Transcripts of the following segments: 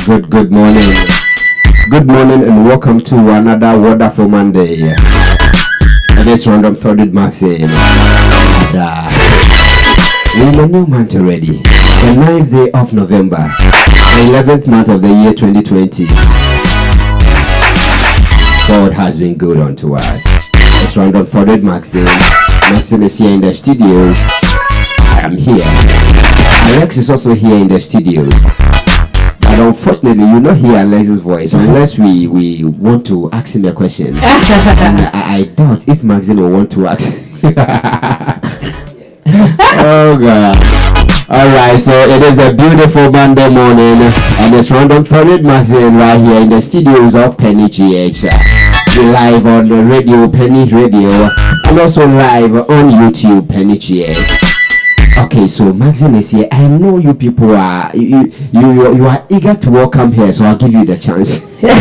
Good morning. Good morning and welcome to another wonderful Monday. And it's random thoughted Maxine. And we're in a new month already. The 9th day of November. The 11th month of the year 2020. God has been good unto us. It's random thoughted Maxine. Maxine is here in the studios. I am here. Alex is also here in the studios. But unfortunately, you not hear Alex's voice unless we want to ask him a question. And I doubt if Maxine will want to ask. Oh God. Alright, so it is a beautiful Monday morning and it's random thoughted Maxine right here in the studios of PenyGh. Live on the radio, PenyGh Radio, and also live on YouTube, PenyGh. Okay, so Maxine is here. I know you people are you are eager to welcome her, so I'll give you the chance. Hello,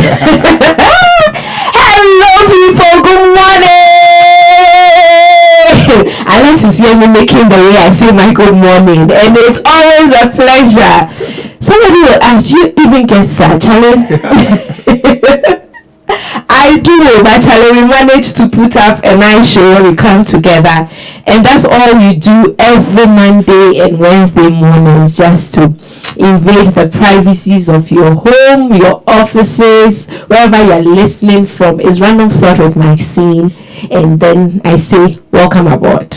people. Good morning. Alex is here me making the way I say my good morning, and it's always a pleasure. Somebody will ask, you even get such challenge? I do, but we manage to put up a nice show when we come together, and that's all we do every Monday and Wednesday mornings, just to invade the privacies of your home, your offices, wherever you're listening from. Is Random Thought with Maxine, and then I say welcome aboard.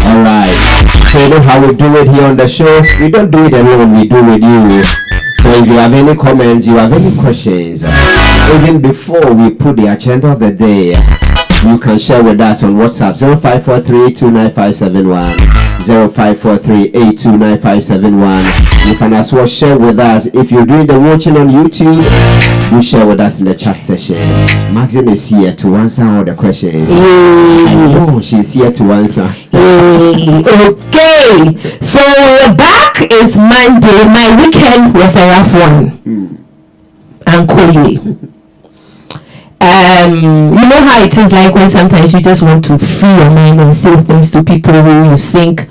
Alright, so you know how we do it here on the show. We don't do it alone, we do it with you. So if you have any comments, you have any questions, even before we put the agenda of the day, you can share with us on WhatsApp 0543-29571, 0543-829-571. You can as well share with us. If you're doing the watching on YouTube, you share with us in the chat session. Maxine is here to answer all the questions. I know she's here to answer. Okay, so back is Monday. My weekend was a rough one. And cool. You know how it is like when sometimes you just want to free your mind and say things to people who you think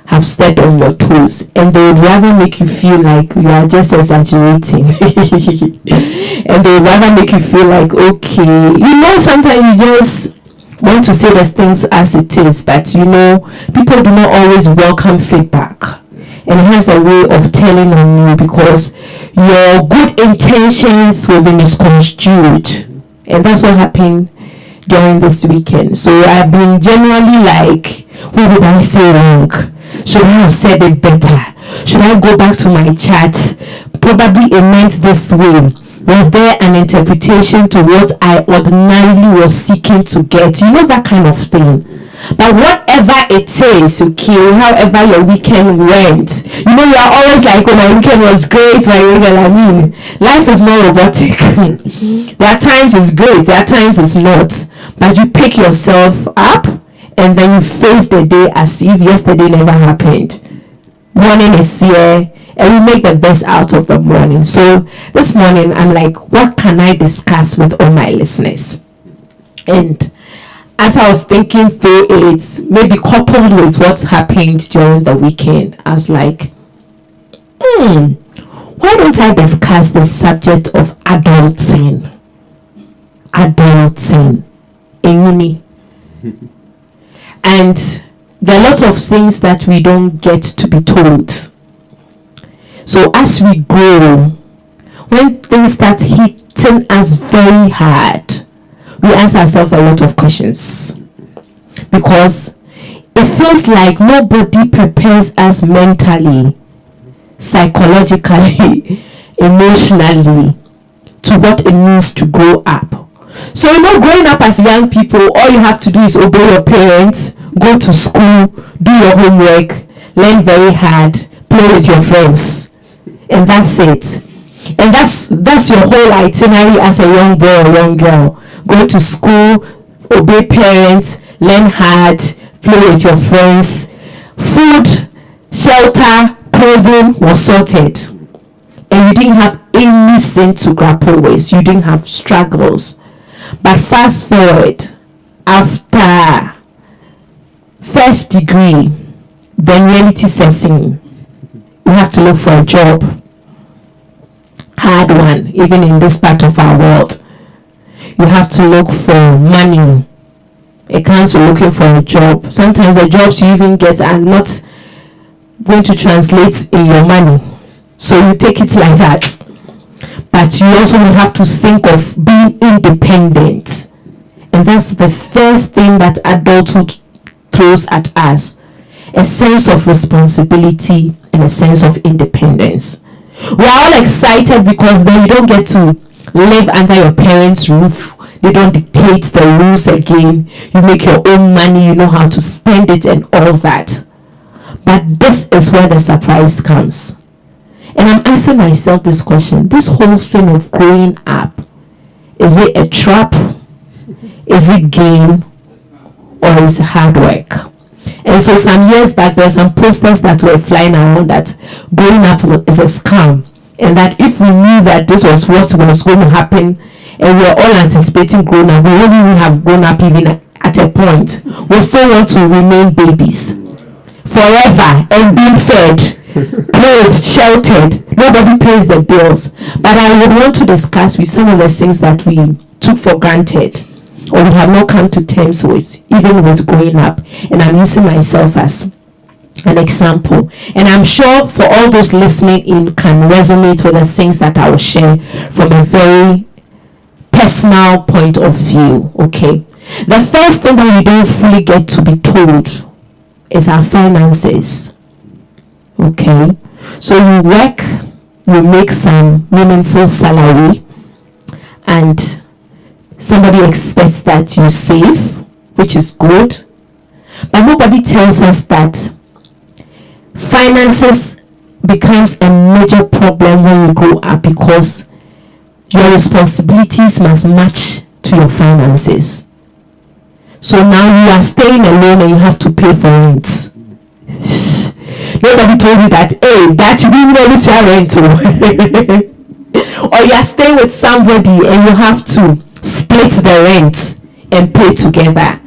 have stepped on your toes, and they would rather make you feel like you are just exaggerating. And they would rather make you feel like, okay, you know, sometimes you just want to say the things as it is, but you know, people do not always welcome feedback, and it has a way of telling on you because your good intentions will be misconstrued. And that's what happened during this weekend. So I've been generally like, what did I say wrong? Should I have said it better? Should I go back to my chat? Probably it meant this way. Was there an interpretation to what I ordinarily was seeking to get? You know, that kind of thing. But whatever it is, okay, however your weekend went, you know, you are always like, oh, my weekend was great, my weekend, I mean, life is more robotic. There are times it's great, there are times it's not. But you pick yourself up and then you face the day as if yesterday never happened. Morning is here and we make the best out of the morning. So this morning, I'm like, what can I discuss with all my listeners? And as I was thinking through it, maybe coupled with what happened during the weekend, I was like, why don't I discuss the subject of adulting? Adulting. And there are lots of things that we don't get to be told. So as we grow, when things start hitting us very hard, we ask ourselves a lot of questions because it feels like nobody prepares us mentally, psychologically, emotionally to what it means to grow up. So, you know, growing up as young people, all you have to do is obey your parents, go to school, do your homework, learn very hard, play with your friends, and that's it. And that's your whole itinerary as a young boy or young girl. Go to school, obey parents, learn hard, play with your friends. Food, shelter, clothing was sorted. And you didn't have anything to grapple with. You didn't have struggles. But fast forward, after first degree, then reality sets in. You have to look for a job. Hard one, even in this part of our world. You have to look for money. It comes with looking for a job. Sometimes the jobs you even get are not going to translate in your money. So you take it like that. But you also have to think of being independent. And that's the first thing that adulthood throws at us. A sense of responsibility and a sense of independence. We are all excited because then you don't get to live under your parents' roof. They don't dictate the rules again. You make your own money, you know how to spend it and all that. But this is where the surprise comes. And I'm asking myself this question. This whole thing of growing up, is it a trap? Is it gain? Or is it hard work? And so some years back, there were some posters that were flying around that growing up is a scam. And that if we knew that this was what was going to happen, and we are all anticipating growing up, we wouldn't even have grown up even at a point. We still want to remain babies forever and being fed, clothed, sheltered. Nobody pays the bills. But I would want to discuss with some of the things that we took for granted or we have not come to terms with, even with growing up. And I'm using myself as an example. And I'm sure for all those listening in can resonate with the things that I will share from a very personal point of view. Okay. The first thing that we don't fully get to be told is our finances. Okay. So you work, you make some meaningful salary, and somebody expects that you save, which is good. But nobody tells us that finances becomes a major problem when you grow up because your responsibilities must match to your finances. So now you are staying alone and you have to pay for rent. Nobody told you that, hey, that you didn't know which are rent to. Or you are staying with somebody and you have to split the rent and pay together.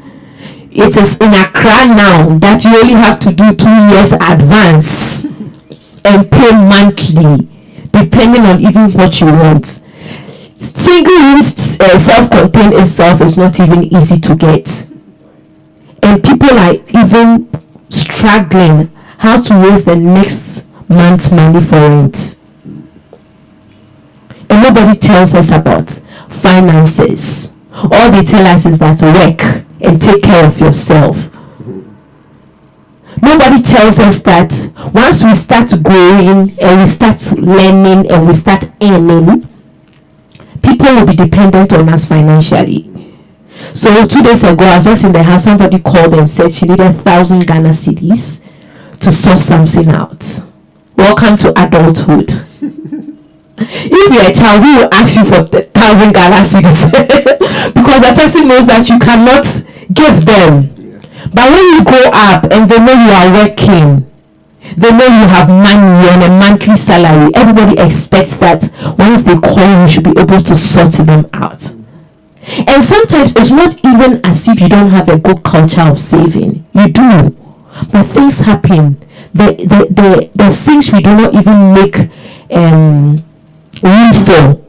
It is in Accra now that you only have to do 2 years advance and pay monthly, depending on even what you want. Single use self-contained itself is not even easy to get, and people are even struggling how to raise the next month's money for rent. And nobody tells us about finances. All they tell us is that work and take care of yourself. Nobody tells us that once we start growing and we start learning and we start earning, people will be dependent on us financially. So 2 days ago, I was just in the house, somebody called and said she needed 1,000 Ghana cedis to sort something out. Welcome to adulthood. If you're a child, we will ask you for 1,000 Ghana cedis because the person knows that you cannot give them. But when you grow up and they know you are working, they know you have money on a monthly salary, everybody expects that once they call you should be able to sort them out. And sometimes it's not even as if you don't have a good culture of saving. You do. But things happen. The things we do not even make room for.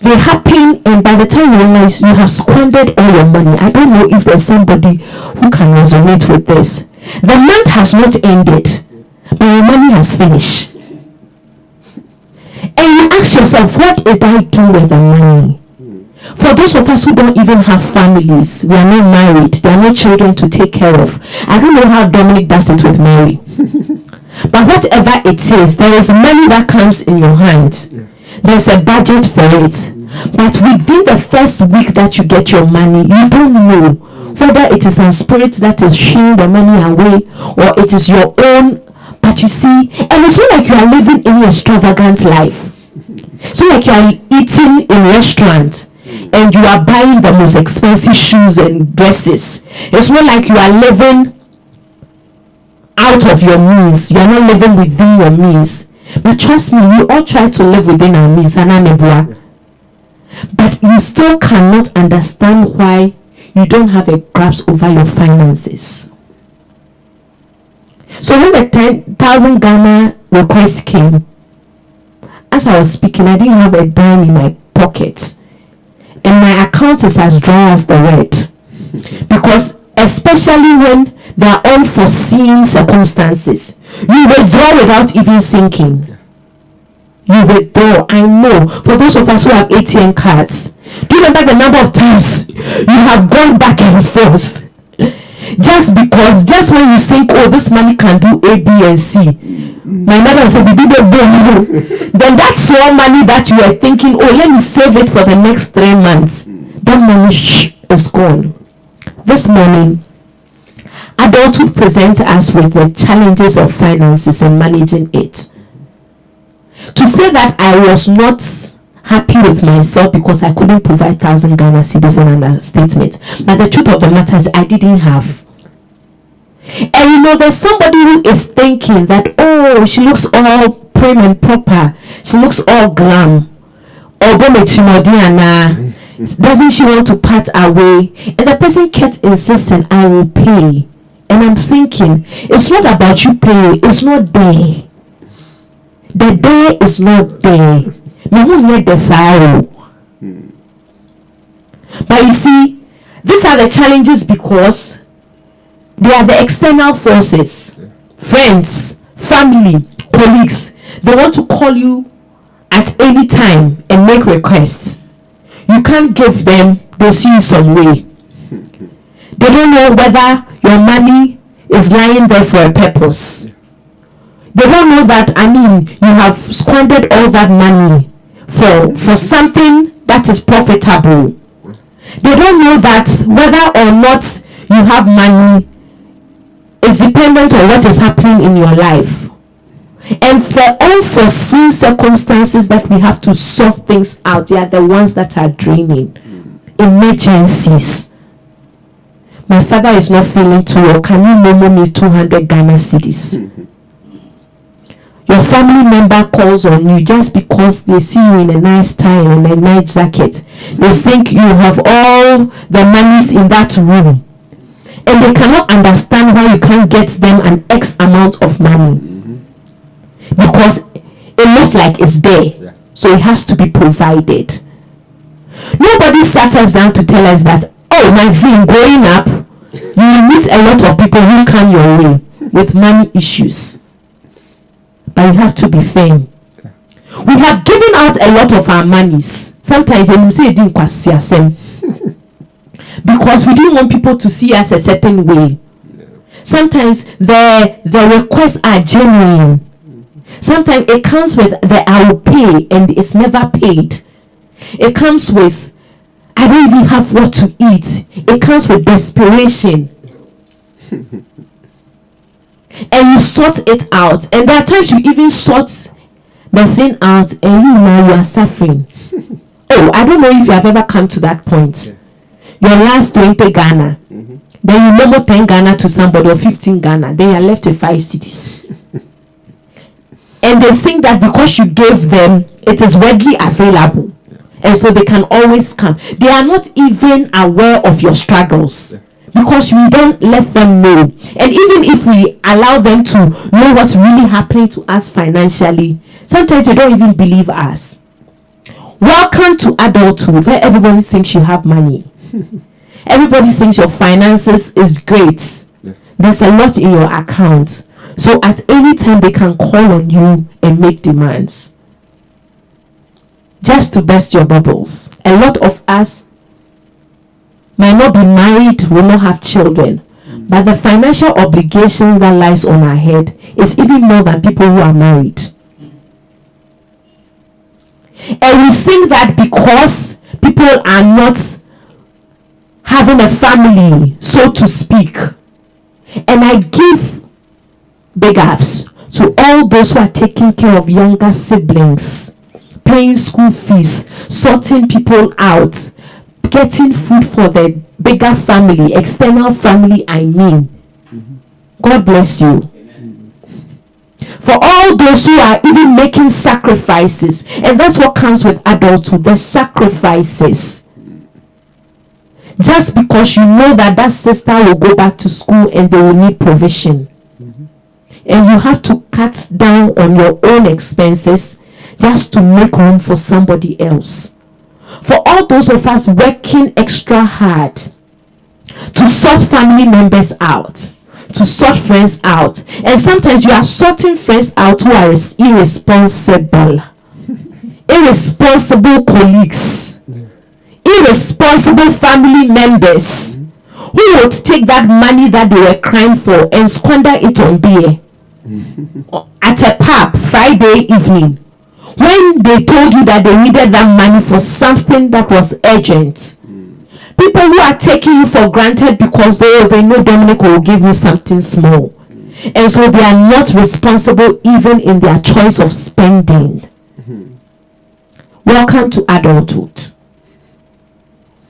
They happen, and by the time you realize you have squandered all your money. I don't know if there's somebody who can resonate with this. The month has not ended, but your money has finished. And you ask yourself, what did I do with the money? For those of us who don't even have families, we are not married, there are no children to take care of. I don't know how Dominic does it with Mary. But whatever it is, there is money that comes in your hand. There's a budget for it. But within the first week that you get your money, you don't know whether it is a spirit that is shooing the money away or it is your own. But you see, and it's not like you are living in an extravagant life. It's not like you are eating in a restaurant and you are buying the most expensive shoes and dresses. It's not like you are living out of your means. You are not living within your means. But trust me, we all try to live within our means. But you still cannot understand why you don't have a grasp over your finances. So when the 10,000 Ghana request came, as I was speaking, I didn't have a dime in my pocket, and my account is as dry as the red. Because especially when there are unforeseen circumstances, you withdraw without even thinking. You withdraw. I know, for those of us who have ATM cards, do you remember the number of times you have gone back and forth just because, just when you think, oh, this money can do A, B, and C, my mother said, then that small money that you are thinking, oh, let me save it for the next 3 months, that money is gone. This morning, adulthood presents us with the challenges of finances and managing it. To say that I was not happy with myself because I couldn't provide 1,000 Ghana cedis in an understatement. But the truth of the matter is I didn't have. And you know, there's somebody who is thinking that, oh, she looks all prim and proper. She looks all glam. Doesn't she want to part away? And the person kept insisting, I will pay. And I'm thinking, it's not about you paying. It's not there. The day is not there. But you see, these are the challenges because they are the external forces. Friends, family, colleagues. They want to call you at any time and make requests. You can't give them, they'll see you some way. They don't know whether your money is lying there for a purpose. They don't know that, you have squandered all that money for something that is profitable. They don't know that whether or not you have money is dependent on what is happening in your life. And for unforeseen circumstances that we have to sort things out, they are the ones that are draining. Emergencies. My father is not feeling too well. Can you memo me 200 Ghana cedis? Your family member calls on you just because they see you in a nice tie and a nice jacket. They think you have all the monies in that room. And they cannot understand why you can't get them an X amount of money. Because it looks like it's there. So it has to be provided. Nobody sat us down to tell us that, oh, Maxine, growing up, you will meet a lot of people who come your way with money issues. But you have to be firm. We have given out a lot of our monies. Sometimes when we say it didn't because we didn't want people to see us a certain way. Sometimes the requests are genuine. Sometimes it comes with the I will pay and it's never paid. It comes with I don't even have what to eat. It comes with desperation. And you sort it out. And there are times you even sort the thing out and you are suffering. Oh, I don't know if you have ever come to that point. Your last 20 Ghana. Then you memo 10 Ghana to somebody or 15 Ghana. Then you are left with 5 cities. And they think that because you gave them, it is readily available. And so they can always come. They are not even aware of your struggles. Because we don't let them know. And even if we allow them to know what's really happening to us financially, sometimes they don't even believe us. Welcome to adulthood, where everybody thinks you have money. Everybody thinks your finances is great. There's a lot in your account. So at any time they can call on you and make demands. Just to burst your bubbles. A lot of us might not be married, will not have children. But the financial obligation that lies on our head is even more than people who are married. And we think that because people are not having a family, so to speak. And I give big ups to all those who are taking care of younger siblings, paying school fees, sorting people out, getting food for the bigger family, external family, God bless you. For all those who are even making sacrifices, and that's what comes with adulthood, the sacrifices. Just because you know that sister will go back to school and they will need provision. and you have to cut down on your own expenses just to make room for somebody else. For all those of us working extra hard to sort family members out, to sort friends out, and sometimes you are sorting friends out who are irresponsible colleagues, irresponsible family members who would take that money that they were crying for and squander it on beer at a pub Friday evening, when they told you that they needed that money for something that was urgent. People who are taking you for granted because they know Dominic will give me something small, and so they are not responsible even in their choice of spending. Welcome to adulthood,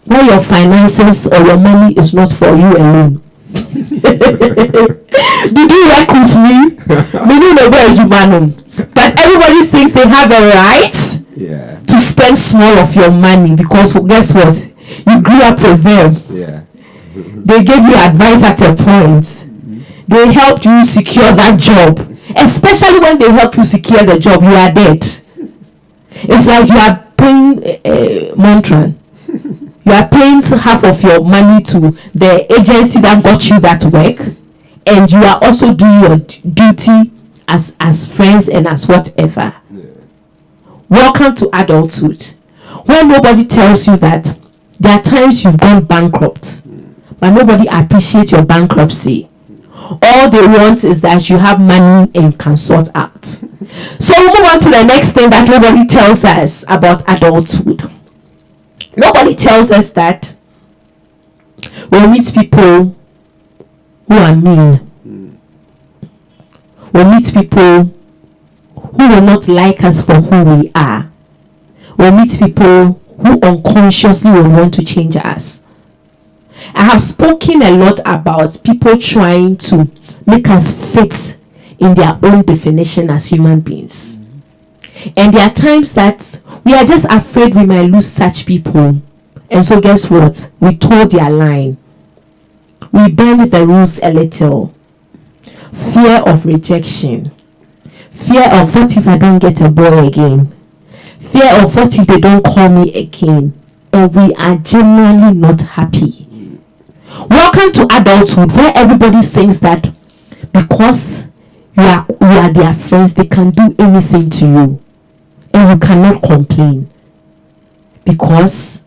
where your finances or your money is not for you alone. Did you work with me? But everybody thinks they have a right to spend small of your money, because guess what? You grew up with them. They gave you advice at a point. They helped you secure that job. Especially when they help you secure the job, you are dead. It's like you are paying Montran. You are paying half of your money to the agency that got you that work, and you are also doing your duty as friends and as whatever. Welcome to adulthood, where nobody tells you that there are times you've gone bankrupt, but nobody appreciates your bankruptcy. All they want is that you have money and can sort out. So we'll move on to the next thing that nobody tells us about adulthood. Nobody tells us that we'll meet people who are mean. We'll meet people who will not like us for who we are. We'll meet people who unconsciously will want to change us. I have spoken a lot about people trying to make us fit in their own definition as human beings. And there are times that we are just afraid we might lose such people. And so guess what? We toe their line. We bend the rules a little. Fear of rejection. Fear of what if I don't get a boy again? Fear of what if they don't call me again? And we are genuinely not happy. Welcome to adulthood, where everybody thinks that because you are their friends, they can do anything to you. And you cannot complain, because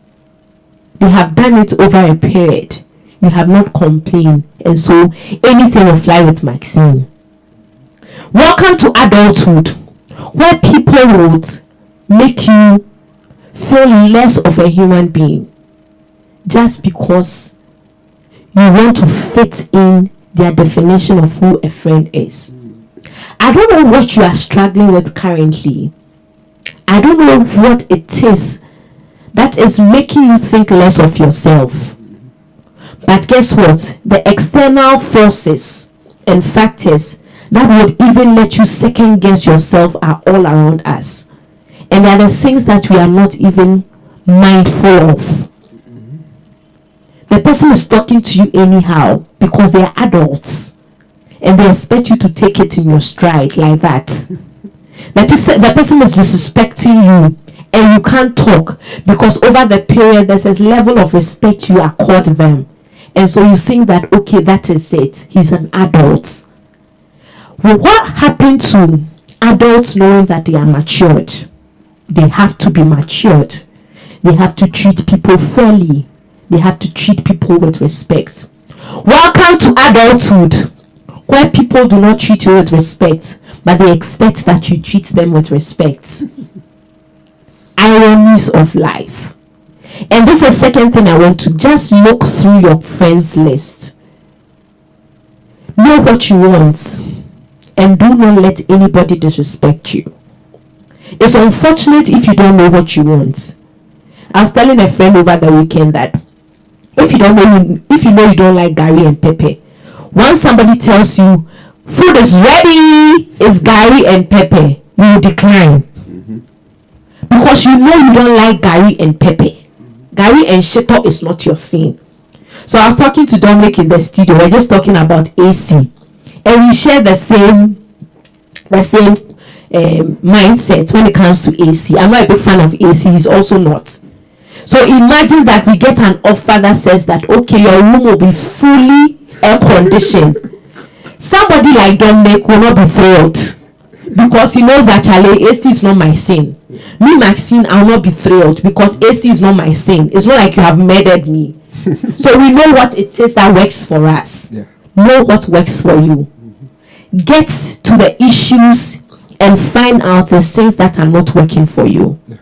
they have done it over a period. You have not complained, and so anything will fly with Maxine. Welcome to adulthood, where people would make you feel less of a human being just because you want to fit in their definition of who a friend is. I don't know what you are struggling with currently. I don't know what it is that is making you think less of yourself. But guess what? The external forces and factors that would even let you second guess yourself are all around us. And there are the things that we are not even mindful of. The person is talking to you anyhow because they are adults, and they expect you to take it in your stride like that. The person is disrespecting you, and you can't talk because over the period there's a level of respect you accord them, and so you think that okay, that is it, he's an adult. Well, what happened to adults knowing that they are matured? They have to be matured. They have to treat people fairly. They have to treat people with respect. Welcome to adulthood, where people do not treat you with respect, but they expect that you treat them with respect. Ironies of life. And this is the second thing I want to just look through your friends list. Know what you want, and do not let anybody disrespect you. It's unfortunate if you don't know what you want. I was telling a friend over the weekend that if you know you don't like Gary and pepper, once somebody tells you food is ready, it's Gary and pepper, you will decline. Because you know you don't like Gary and pepper. Gary and shito is not your thing. So I was talking to Dominic in the studio. We're just talking about AC. and we share the same mindset when it comes to AC. I'm not a big fan of AC. He's also not. So imagine that we get an offer that says that, okay, your room will be fully air conditioned. Somebody like Dominic will not be thrilled because he knows that Charlie, AC is not my sin. Me, Maxine, I will not be thrilled because AC is not my sin. It's not like you have murdered me. So we know what it is that works for us. Yeah. Know what works for you. Get to the issues and find out the things that are not working for you. Yeah.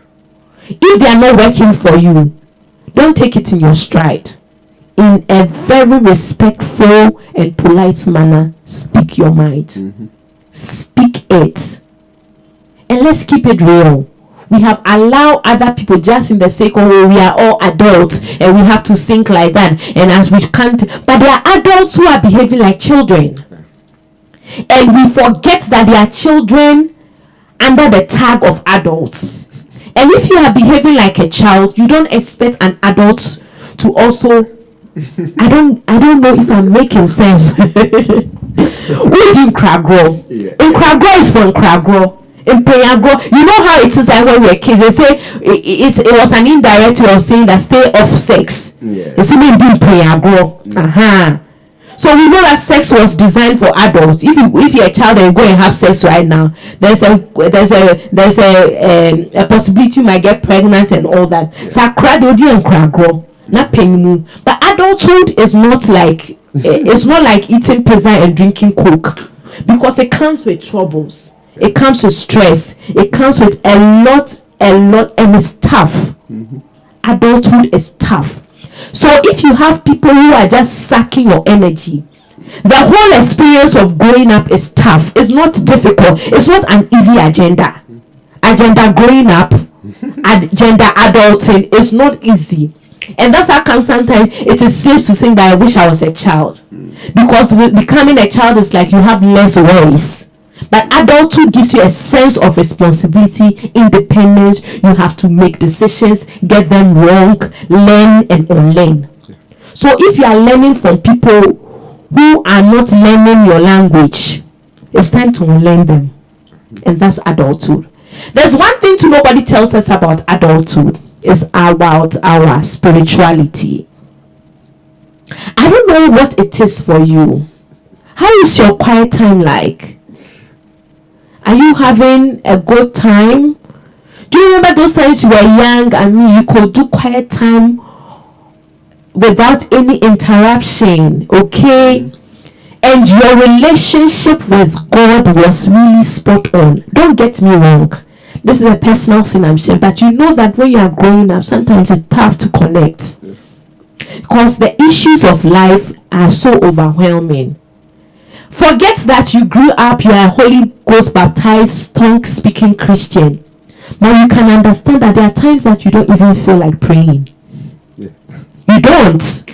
If they are not working for you, don't take it in your stride. In a very respectful and polite manner, speak your mind. Mm-hmm. Speak it. And let's keep it real. We have allowed other people, just in the sake of, we are all adults and we have to think like that. And as we can't, but there are adults who are behaving like children. And we forget that they are children under the tag of adults. And if you are behaving like a child, you don't expect an adult to also. I don't know if I'm making sense. We do Kragro. Yeah. In Kragro is from Kragro. In PenyGh, you know how it is like when we were kids. They say it was an indirect way of saying that stay off sex. Yeah. It's even in PenyGh. So we know that sex was designed for adults. If you're a child and you go and have sex right now, there's a possibility you might get pregnant and all that. So Kragro and Kragro, not PenyGh. But adulthood is not like it's not like eating pizza and drinking Coke, because it comes with troubles. It comes with stress. It comes with a lot, and it's tough. Mm-hmm. Adulthood is tough. So if you have people who are just sucking your energy, the whole experience of growing up is tough. It's not difficult. It's not an easy agenda. Agenda growing up, agenda adulting is not easy. And that's how come sometimes it is safe to think that I wish I was a child. Because becoming a child is like you have less worries. But adulthood gives you a sense of responsibility, independence. You have to make decisions, get them wrong, learn and unlearn. So if you are learning from people who are not learning your language, it's time to unlearn them. And that's adulthood. There's one thing nobody tells us about adulthood. It's about our spirituality. I don't know what it is for you. How is your quiet time like? Are you having a good time? Do you remember those times you were young and you could do quiet time without any interruption, okay? And your relationship with God was really spot on. Don't get me wrong. This is a personal thing I'm sharing, but you know that when you are growing up, sometimes it's tough to connect. Because the issues of life are so overwhelming. Forget that you grew up, you are a Holy Ghost baptized, tongue-speaking Christian. But you can understand that there are times that you don't even feel like praying. Yeah. You don't.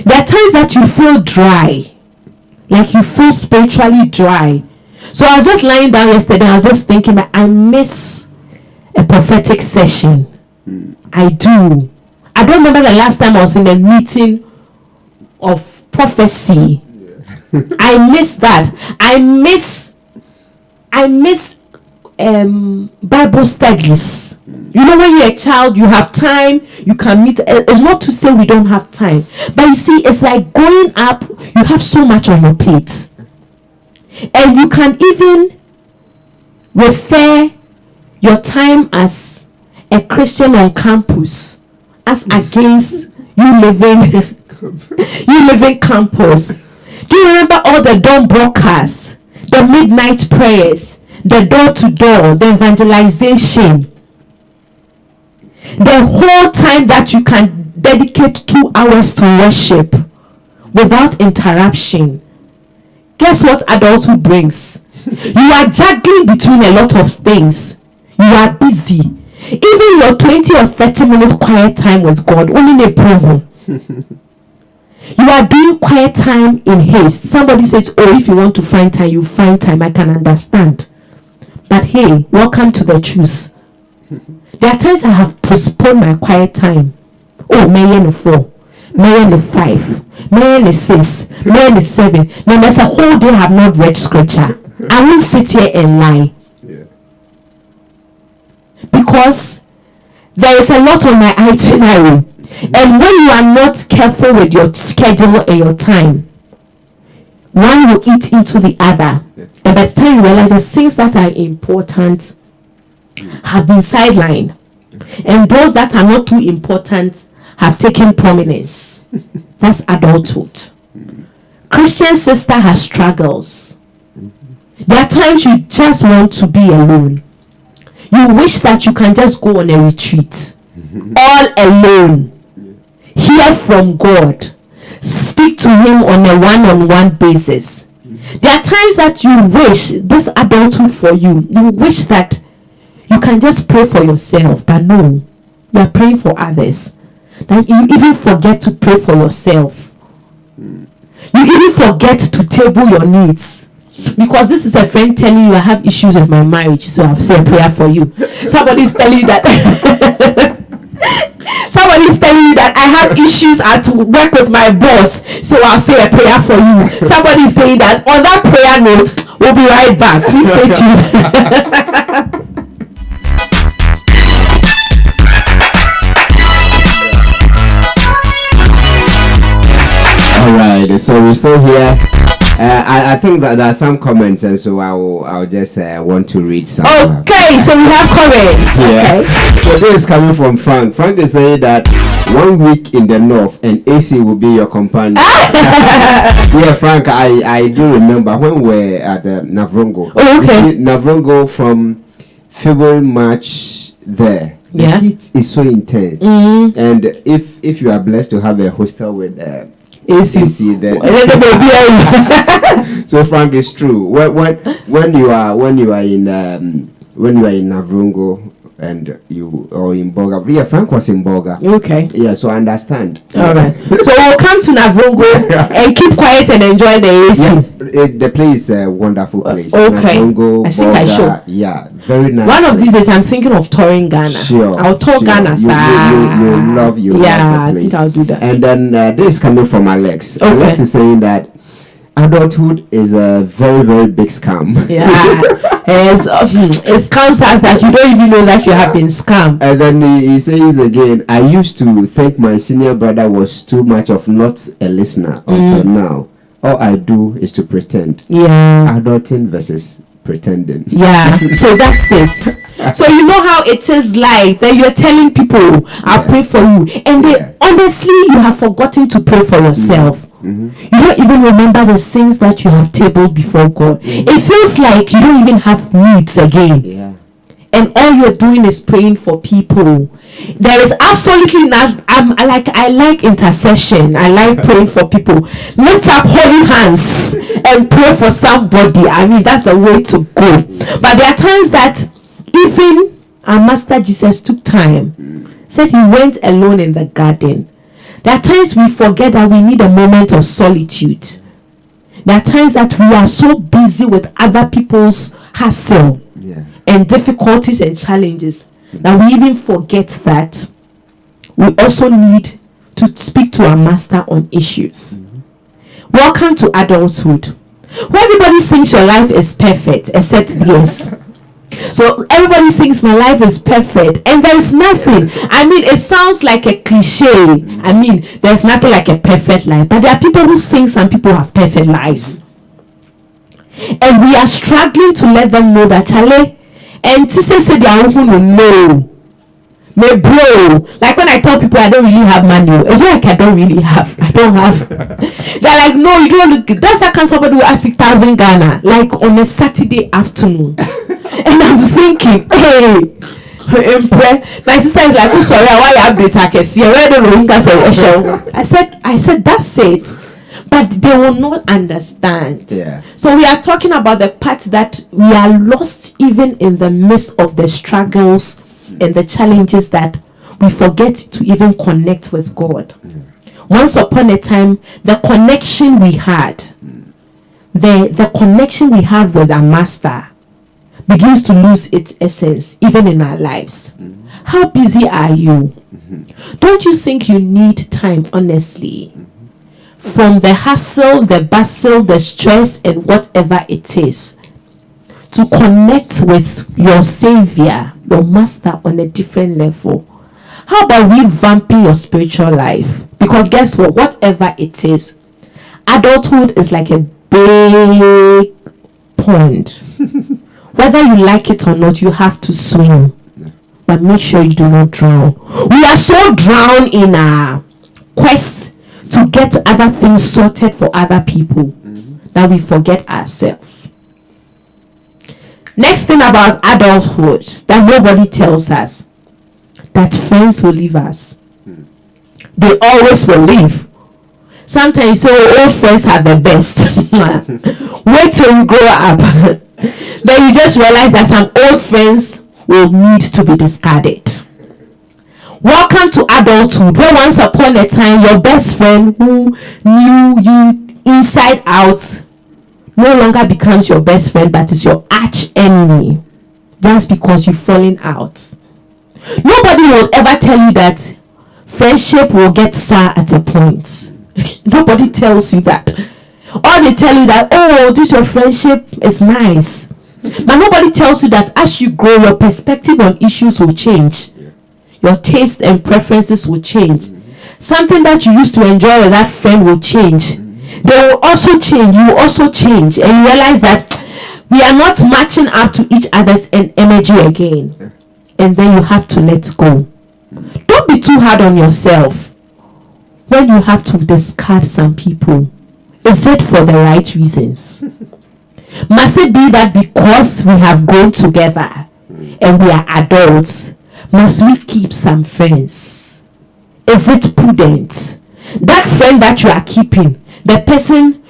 There are times that you feel dry. Like you feel spiritually dry. So I was just lying down yesterday, I was just thinking that I miss a prophetic session. I do. I don't remember the last time I was in a meeting of prophecy. I miss that. I miss Bible studies. You know, when you're a child, you have time, you can meet. It's not to say we don't have time, but you see, it's like growing up, you have so much on your plate, and you can even refer your time as a Christian on campus as against you living campus. Do you remember all the dawn broadcasts, the midnight prayers, the door-to-door, the evangelization, the whole time that you can dedicate 2 hours to worship without interruption? Guess what adulthood brings? You are juggling between a lot of things. You are busy. Even your 20 or 30 minutes quiet time with God, only a promo. You are doing quiet time in haste. Somebody says, oh, if you want to find time, you find time. I can understand. But hey, welcome to the truth. There are times I have postponed my quiet time. Oh, May and 4. Many 5, many 6, many 7. Then there's a whole day I have not read scripture. I won't sit here and lie. Yeah. Because there is a lot on my itinerary. And when you are not careful with your schedule and your time, one will eat into the other. And by the time you realize that things that are important have been sidelined, and those that are not too important have taken prominence. That's adulthood. Christian sister has struggles. There are times you just want to be alone. You wish that you can just go on a retreat all alone, hear from God, speak to him on a one-on-one basis. There are times that you wish, this adulthood for you wish that you can just pray for yourself, but no, you are praying for others. That you even forget to pray for yourself. You even forget to table your needs. Because this is a friend telling you I have issues with my marriage, so I'll say a prayer for you. Somebody's telling you that somebody's telling you that I have issues at work with my boss, so I'll say a prayer for you. Somebody's saying that. On that prayer note, we'll be right back. Please stay tuned. All right, so we're still here. I think that there are some comments, and so I'll just want to read some. Okay, so we have comments. Yeah. Okay. So this is coming from Frank. Frank is saying that 1 week in the north and AC will be your companion. Yeah, Frank, I do remember when we were at Navrongo. Oh, okay. You see, Navrongo from February, March there. The heat is so intense. Mm-hmm. And if you are blessed to have a hostel with AC then so Frank, it's true. When you are in Navrongo and you or in Boga. Yeah, Frank was in Boga. Okay. Yeah, so I understand. All right. So we'll come to Navrongo and keep quiet and enjoy the AC. Yeah, the place is a wonderful place. Okay. Navrongo, I think Boga, I should. Yeah, very nice. One of these days, I'm thinking of touring Ghana. Sure. I'll tour Ghana, sir. You love Yeah, the place. I think I'll do that. And then this is coming from Alex. Okay. Alex is saying that adulthood is a very, very big scam. Yeah. It scams us that you don't even know that you have been scammed. And then he says again, I used to think my senior brother was too much of not a listener until now. All I do is to pretend. Yeah. Adulting versus pretending. Yeah. So that's it. So you know how it is like that you're telling people, I'll pray for you. And they honestly, you have forgotten to pray for yourself. You don't even remember the things that you have tabled before God. It feels like you don't even have needs again. Yeah. And all you're doing is praying for people. There is absolutely not. I like intercession. I like praying for people. Lift up holy hands and pray for somebody. I mean, that's the way to go. But there are times that even our Master Jesus took time. Said he went alone in the garden. There are times we forget that we need a moment of solitude. There are times that we are so busy with other people's hassle and difficulties and challenges that we even forget that we also need to speak to our Master on issues. Welcome to adulthood, where everybody thinks your life is perfect except this. So everybody thinks my life is perfect, and there is nothing. I mean, it sounds like a cliche. I mean, there's nothing like a perfect life, but there are people who think some people have perfect lives, and we are struggling to let them know that Charlie and to say they are who know me bro. Like when I tell people I don't really have money, it's like I don't really have. I don't have. They're like, no, you don't look. That's how can somebody will ask me 1,000 Ghana like on a Saturday afternoon. And I'm thinking, hey, my sister is like, oh sorry, why you update I said that's it. But they will not understand. Yeah. So we are talking about the part that we are lost even in the midst of the struggles and the challenges, that we forget to even connect with God. Once upon a time, the connection we had, the connection we had with our Master begins to lose its essence even in our lives. How busy are you? Don't you think you need time, honestly? From the hustle, the bustle, the stress, and whatever it is, to connect with your savior, your master, on a different level. How about revamping your spiritual life? Because guess what? Whatever it is, adulthood is like a big pond. Whether you like it or not, you have to swim. But make sure you do not drown. We are so drowned in our quest to get other things sorted for other people that we forget ourselves. Next thing about adulthood that nobody tells us, that friends will leave us. They always will leave. Sometimes old friends are the best. Wait till you grow up. Then you just realize that some old friends will need to be discarded. Welcome to adulthood, where once upon a time your best friend who knew you inside out no longer becomes your best friend, but is your arch enemy, just because you've fallen out. Nobody will ever tell you that friendship will get sour at a point. Nobody tells you that. Or they tell you that, oh, this your friendship is nice. But nobody tells you that as you grow, your perspective on issues will change. Your taste and preferences will change. Something that you used to enjoy with that friend will change. They will also change. You will also change. And you realize that we are not matching up to each other's energy again. And then you have to let go. Don't be too hard on yourself when you have to discard some people. Is it for the right reasons? Must it be that because we have grown together and we are adults, must we keep some friends? Is it prudent? That friend that you are keeping, the person,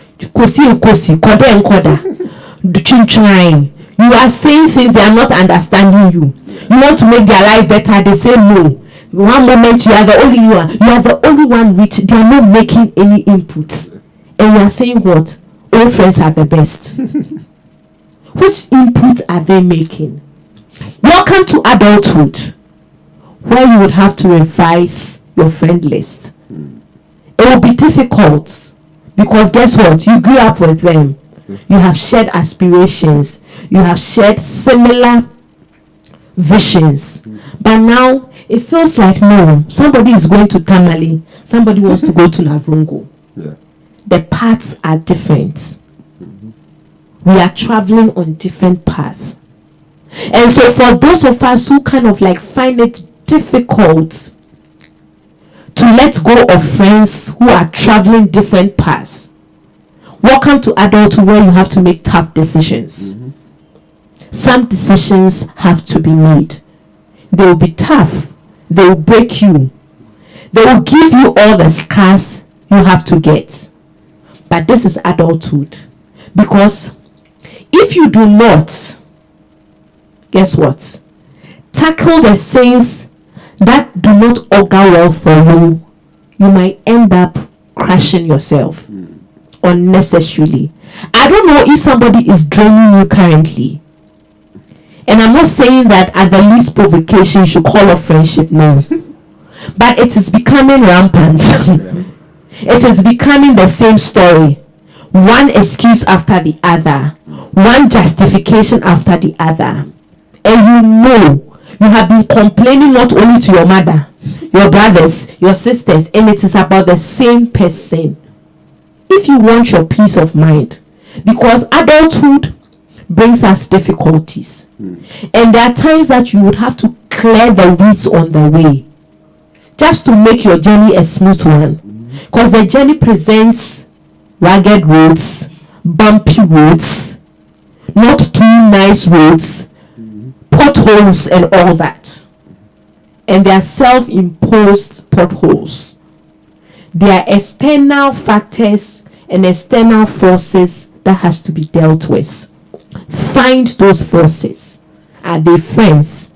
you are saying things they are not understanding you. You want to make their life better, they say no. One moment you are the only one. You are the only one which they are not making any inputs. And you are saying what? Old friends are the best. Which inputs are they making? Welcome to adulthood, where you would have to revise your friend list. It will be difficult because guess what? You grew up with them. You have shared aspirations. You have shared similar visions. But now it feels like no. Somebody is going to Tamale. Somebody wants to go to Navrongo. Yeah. The paths are different. We are traveling on different paths. And so for those of us who kind of like find it difficult to let go of friends who are traveling different paths, welcome to adulthood, where you have to make tough decisions. Some decisions have to be made. They will be tough. They will break you. They will give you all the scars you have to get. But this is adulthood. Because if you do not, guess what? Tackle the things that do not augur well for you, you might end up crashing yourself unnecessarily. I don't know if somebody is draining you currently. And I'm not saying that at the least provocation you should call a friendship, no. But it is becoming rampant. It is becoming the same story. One excuse after the other. One justification after the other. And you know, you have been complaining not only to your mother, your brothers, your sisters, and it is about the same person. If you want your peace of mind, because adulthood brings us difficulties. And there are times that you would have to clear the weeds on the way just to make your journey a smooth one. Because the journey presents rugged roads, bumpy roads, not too nice roads, potholes and all that. And they are self-imposed potholes. There are external factors and external forces that has to be dealt with. Find those forces. Are they friends,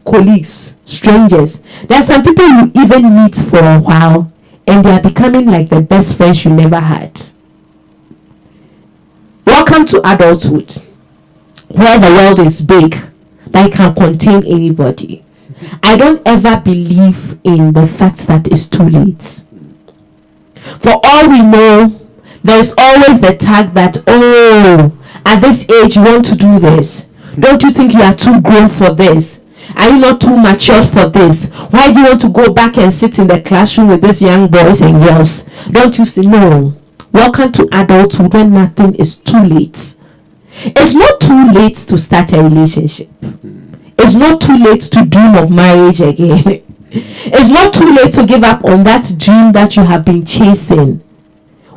colleagues, strangers? There are some people you even meet for a while and they are becoming like the best friends you never had. Welcome to adulthood, where the world is big, that it can contain anybody. I don't ever believe in the fact that it's too late. For all we know, there's always the tag that, oh, at this age you want to do this. Don't you think you are too grown for this? Are you not too mature for this? Why do you want to go back and sit in the classroom with these young boys and girls? Don't you think? No. Welcome to adulthood when nothing is too late. It's not too late to start a relationship. It's not too late to dream of marriage again. It's not too late to give up on that dream that you have been chasing.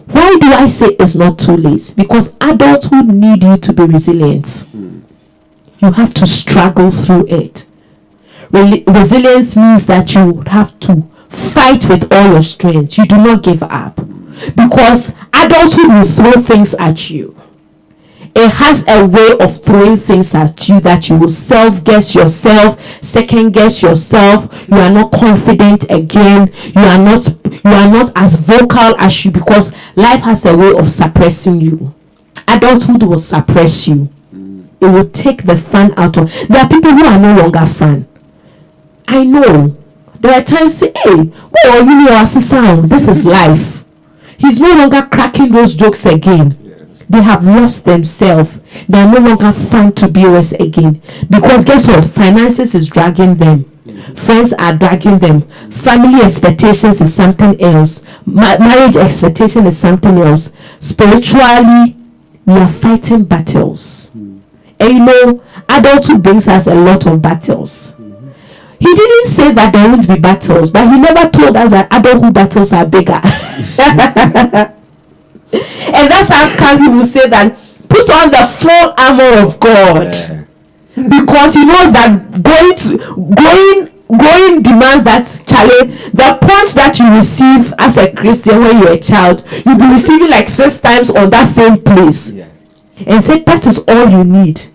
Why do I say it's not too late? Because adulthood need you to be resilient. You have to struggle through it. Resilience means that you have to fight with all your strength. You do not give up. Because adulthood will throw things at you. It has a way of throwing things at you that you will self-guess yourself, second-guess yourself. You are not confident again. You are not as vocal as you, because life has a way of suppressing you. Adulthood will suppress you. It will take the fun out of. There are people who are no longer fun. I know. There are times say, hey, well, you know, sound. This is life. He's no longer cracking those jokes again. They have lost themselves. They are no longer fun to be with again. Because guess what? Finances is dragging them. Friends are dragging them. Family expectations is something else. Marriage expectation is something else. Spiritually, we are fighting battles. And you know, adulthood brings us a lot of battles. He didn't say that there won't be battles, but he never told us that adulthood battles are bigger. And that's how come he will say that put on the full armor of God. Because he knows that going demands that the punch that you receive as a Christian when you're a child, you'll be receiving like 6 times on that same place. And said that is all you need.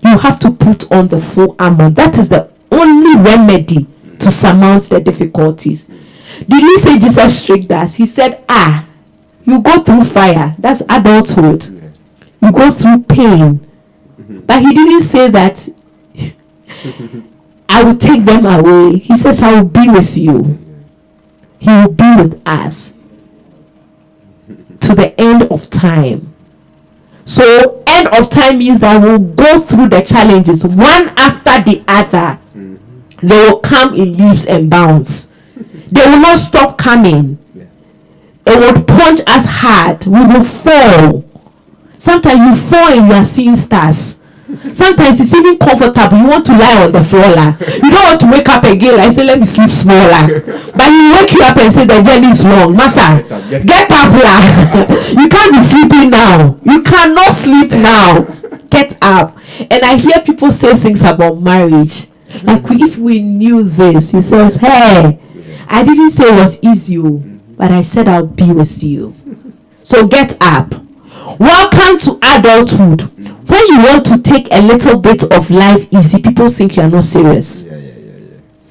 You have to put on the full armor. That is the only remedy to surmount the difficulties. Did he say Jesus strict us? He said, you go through fire. That's adulthood. You go through pain. But he didn't say that I will take them away. He says, I will be with you. He will be with us to the end of time. So end of time means that we'll go through the challenges one after the other. They will come in leaps and bounds. They will not stop coming. It will punch us hard. We will fall. Sometimes you fall and you are seeing stars. Sometimes it's even comfortable. You want to lie on the floor. You don't want to wake up again. I say, let me sleep smaller. But you wake you up and say, the journey is long. Massa, get up. You can't be sleeping now. You cannot sleep now. Get up. And I hear people say things about marriage. Like, if we knew this, he says, hey, I didn't say it was easy, but I said I'll be with you. So get up. Welcome to adulthood. When you want to take a little bit of life easy, people think you are not serious.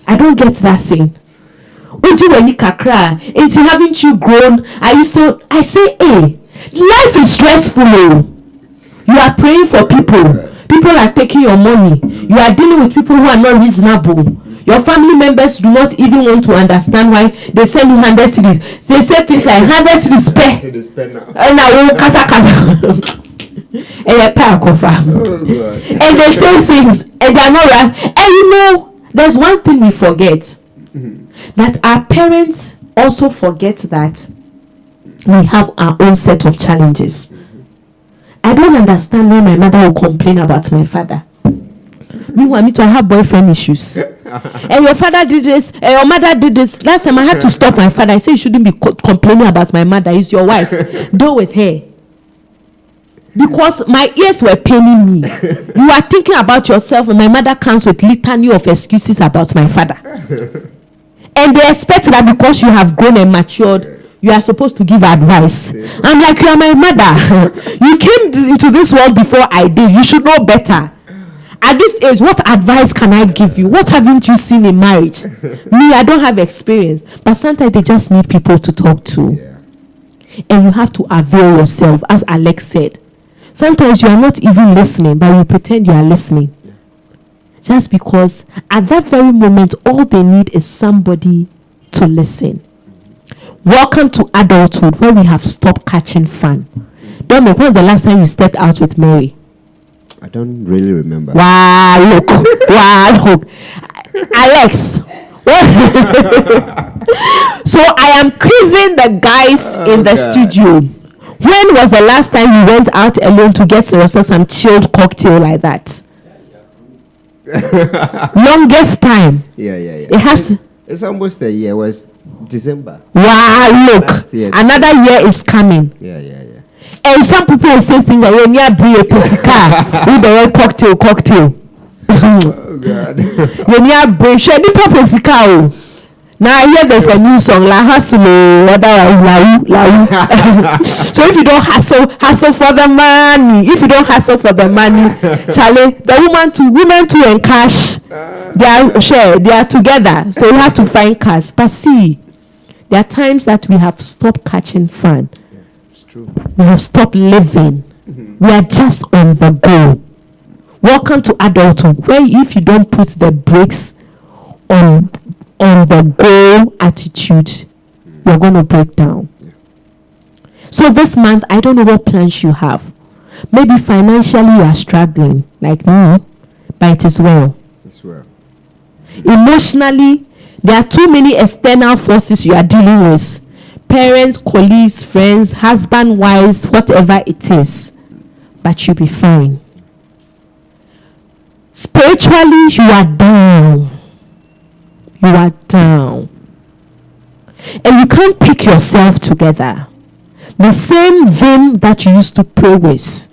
I don't get that thing. Haven't you grown? I say, hey, life is stressful. You are praying for people. People are taking your money. You are dealing with people who are not reasonable. Your family members do not even want to understand why they send you 100 cedis. They say things like 100 cedis spare. And I will kasa. And they say things and they are not right. And you know, there's one thing we forget. That our parents also forget that we have our own set of challenges. I don't understand why my mother will complain about my father. Meanwhile, me too, I have boyfriend issues. And your father did this, and your mother did this. Last time I had to stop my father. I said, you shouldn't be complaining about my mother. It's your wife. Deal with her. Because my ears were paining me. You are thinking about yourself, and my mother comes with litany of excuses about my father. And they expect that because you have grown and matured, you are supposed to give advice. I'm like, you are my mother. You came into this world before I did. You should know better. At this age, what advice can I give you? What haven't you seen in marriage? Me, I don't have experience. But sometimes they just need people to talk to. And you have to avail yourself, as Alex said. Sometimes you are not even listening, but you pretend you are listening. just because at that very moment, all they need is somebody to listen. Welcome to adulthood, where we have stopped catching fun. Dominic, when was the last time you stepped out with Mary? I don't really remember. Wow, look. Alex. So I am quizzing the guys in the studio. When was the last time you went out alone to get yourself some chilled cocktail like that? Longest time. Yeah. It has. It's almost a year. It was December. Wow, look. Another year is coming. Yeah. And some people will say things like, "You need bring a pesika with the cocktail." Oh God. You need bring shady pesika. Now I hear there's a new song, La Hustle, otherwise La. So if you don't hustle for the money. If you don't hustle for the money, Charlie, the women too and cash, they are together. So you have to find cash. But see, there are times that we have stopped catching fun. Yeah, it's true. We have stopped living. We are just on the go. Welcome to adulthood, where if you don't put the brakes on the go attitude, you're going to break down. Yeah. So this month, I don't know what plans you have. Maybe financially you are struggling, like me, but it is well. It's well. Emotionally, there are too many external forces you are dealing with. Parents, colleagues, friends, husband, wives, whatever it is. But you'll be fine. Spiritually, you are down. You are down. And you can't pick yourself together. The same vim that you used to pray with.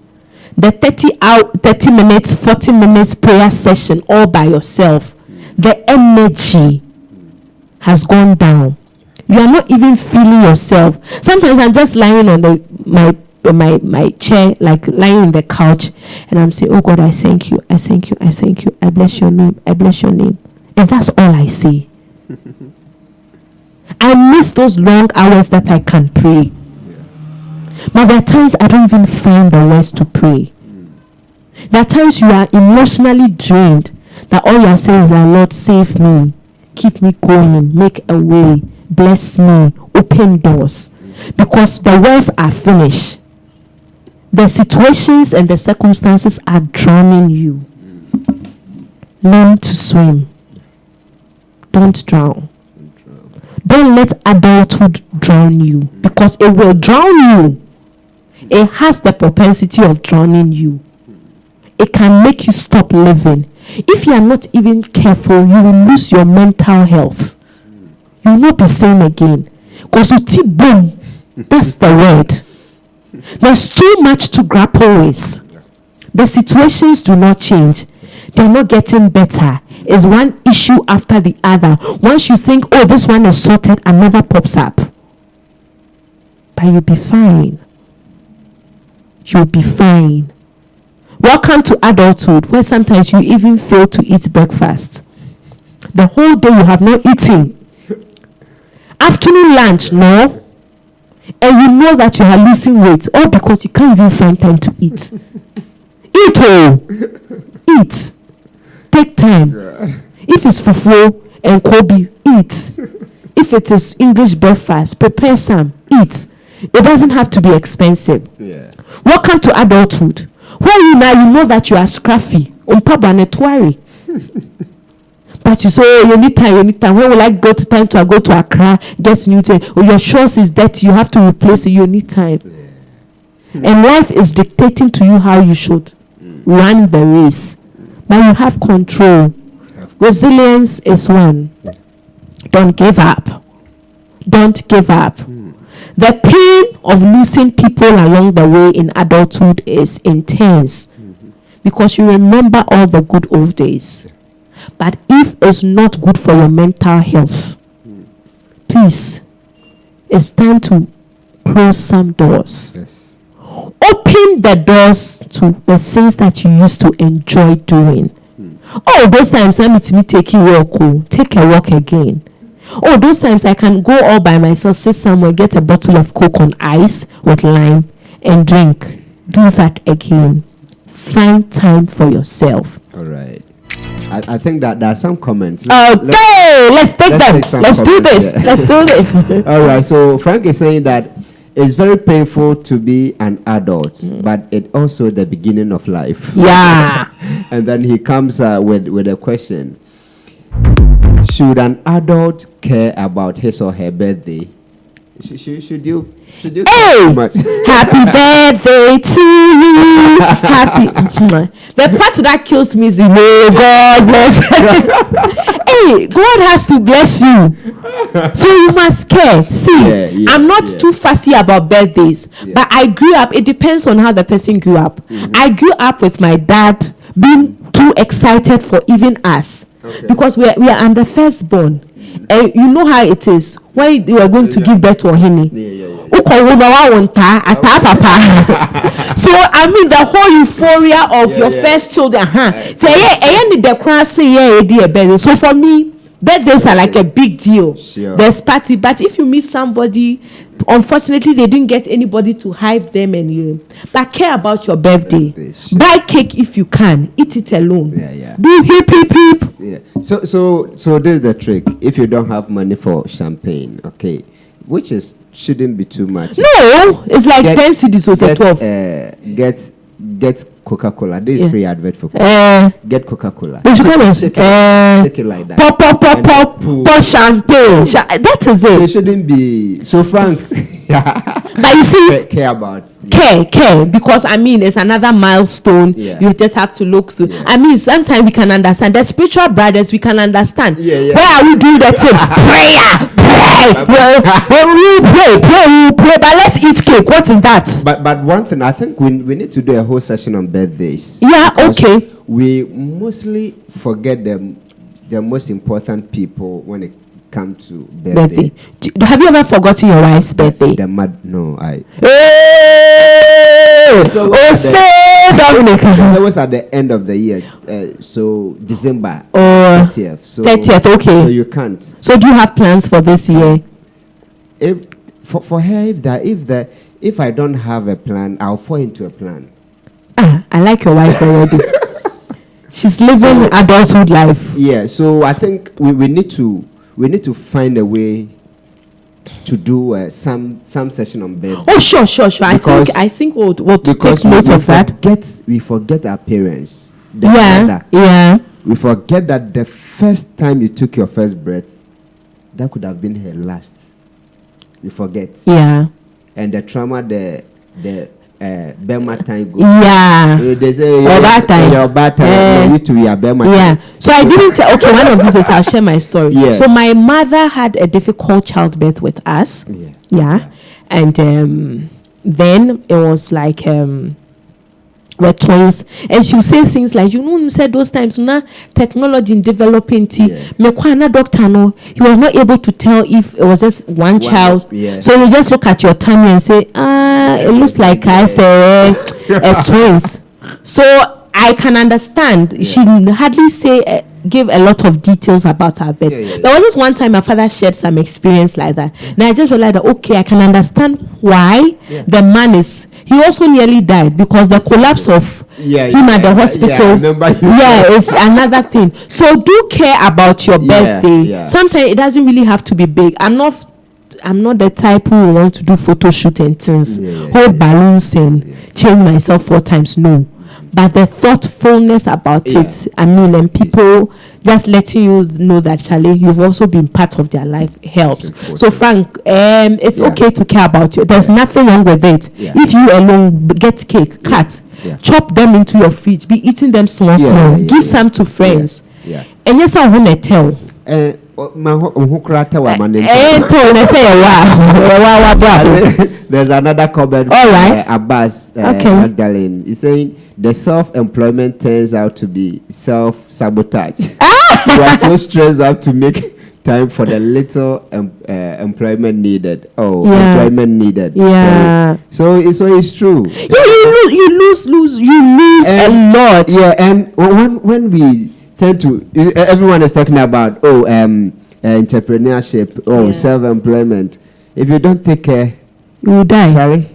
The 30 minutes, 40 minutes prayer session all by yourself. The energy has gone down. You are not even feeling yourself. Sometimes I'm just lying on my chair, like lying in the couch, and I'm saying, "Oh God, I thank you. I bless your name. And that's all I say. I miss those long hours that I can pray. But there are times I don't even find the words to pray. There are times you are emotionally drained, that all you are saying is that, Lord, save me, keep me going, make a way, bless me, open doors. Because the words are finished. The situations and the circumstances are drowning you. Learn to swim. Don't drown. Don't let adulthood drown you, because it will drown you. It has the propensity of drowning you. It can make you stop living. If you are not even careful, you will lose your mental health. You will not be sane again. Because you boom. That's the word. There's too much to grapple with. The situations do not change. They're not getting better. It's one issue after the other. Once you think, oh, this one is sorted, another pops up. But you'll be fine. You'll be fine. Welcome to adulthood, where sometimes you even fail to eat breakfast. The whole day you have not eaten. Afternoon lunch, no. And you know that you are losing weight, all because you can't even find time to eat. Eat, oh! Eat. Take time. If it's fufu and Kobe, eat. If it is English breakfast, prepare some, eat. It doesn't have to be expensive. Yeah. Welcome to adulthood. Where you now, you know that you are scruffy. But you say, oh, you need time. When will I go to Accra, get new thing? Oh, your shorts is dirty, you have to replace it. You need time. Yeah. And life is dictating to you how you should run the race. But you have control. Resilience is one. Don't give up. Don't give up. The pain of losing people along the way in adulthood is intense, because you remember all the good old days. But if it's not good for your mental health, please, it's time to close some doors. Yes. Open the doors to the things that you used to enjoy doing. Oh, those times let me take a walk. Take a walk again. Oh, those times I can go all by myself, sit somewhere, get a bottle of Coke on ice with lime and drink. Do that again. Find time for yourself. All right. I think that there are some comments. Let's take them. Let's do this. Yeah. Let's do this. All right. So Frank is saying that it's very painful to be an adult, but it's also the beginning of life. Yeah. And then he comes with a question: should an adult care about his or her birthday? Should you care too much? Happy birthday to you. Happy. The part that kills me is may God bless. Hey, God has to bless you, so you must care. See, I'm not too fussy about birthdays, but I grew up. It depends on how the person grew up. I grew up with my dad being too excited for even us, because we are the firstborn. And you know how it is when you are going to give birth to a henny. So I mean the whole euphoria of your first children. So for me, birthdays are like a big deal. There's party, but if you meet somebody, unfortunately they didn't get anybody to hype them, and you but care about your birthday. Buy cake if you can, eat it alone. Do hip hip hip. So this is the trick. If you don't have money for champagne, okay, which shouldn't be too much. No, it's like 10 cedis or 12. Get Coca-Cola. This is free advert for get Coca-Cola. Shake it like that. Pop champagne. That is it. It shouldn't be so frank. But you see, care, because I mean it's another milestone. You just have to look through. I mean sometimes we can understand the spiritual brothers. We can understand. Where are we doing that thing? Prayer. We pray, but let's eat cake. What is that? But one thing, I think we need to do a whole session on birthdays. Okay. We mostly forget the most important people when it comes to birthday. Have you ever forgotten your wife's birthday? No, I. Dominic. It's always at the end of the year. So December 30th. So 30th, okay. So you can't. So do you have plans for this year? If for her, if I don't have a plan, I'll fall into a plan. I like your wife already. She's living adulthood life. Yeah. So I think we need to find a way to do some session on birthday. Oh, sure. I think we'll take note of that. We forget our parents. We forget that the first time you took your first breath, that could have been her last. We forget. Yeah. And the trauma, the Bema time goes. Yeah. They say your bad time. You to your Bema time. Yeah. So I didn't okay, one of these is I'll share my story. Yeah. So my mother had a difficult childbirth with us. Yeah. And then it was like we're twins, and she would say things like, said those times now technology in developing doctor no, he was not able to tell if it was just one child. So you just look at your tummy and say, it looks like I say twins. So I can understand. She hardly give a lot of details about her birth. There was just one time my father shared some experience like that. Now I just realized that okay, I can understand why the man he also nearly died because the collapse of him at the hospital. It's another thing. So do care about your birthday. Sometimes it doesn't really have to be big. I'm not the type who want to do photo shoot and things, hold balloons and change myself 4 times. No. But the thoughtfulness about it, I mean, and people just letting you know that, Charlie, you've also been part of their life helps. So, Frank, it's okay to care about you. There's nothing wrong with it. If you alone get cake, cut, chop them into your fridge, be eating them small. Give some to friends. And yes, I want to tell. There's another comment. All right. Abbas Magdalene is saying the self-employment turns out to be self-sabotage. You are so stressed out to make time for the little employment needed. Employment needed. So it's true. You lose a lot. And when we tend to, everyone is talking about entrepreneurship, self-employment. If you don't take care, you will die. Charlie,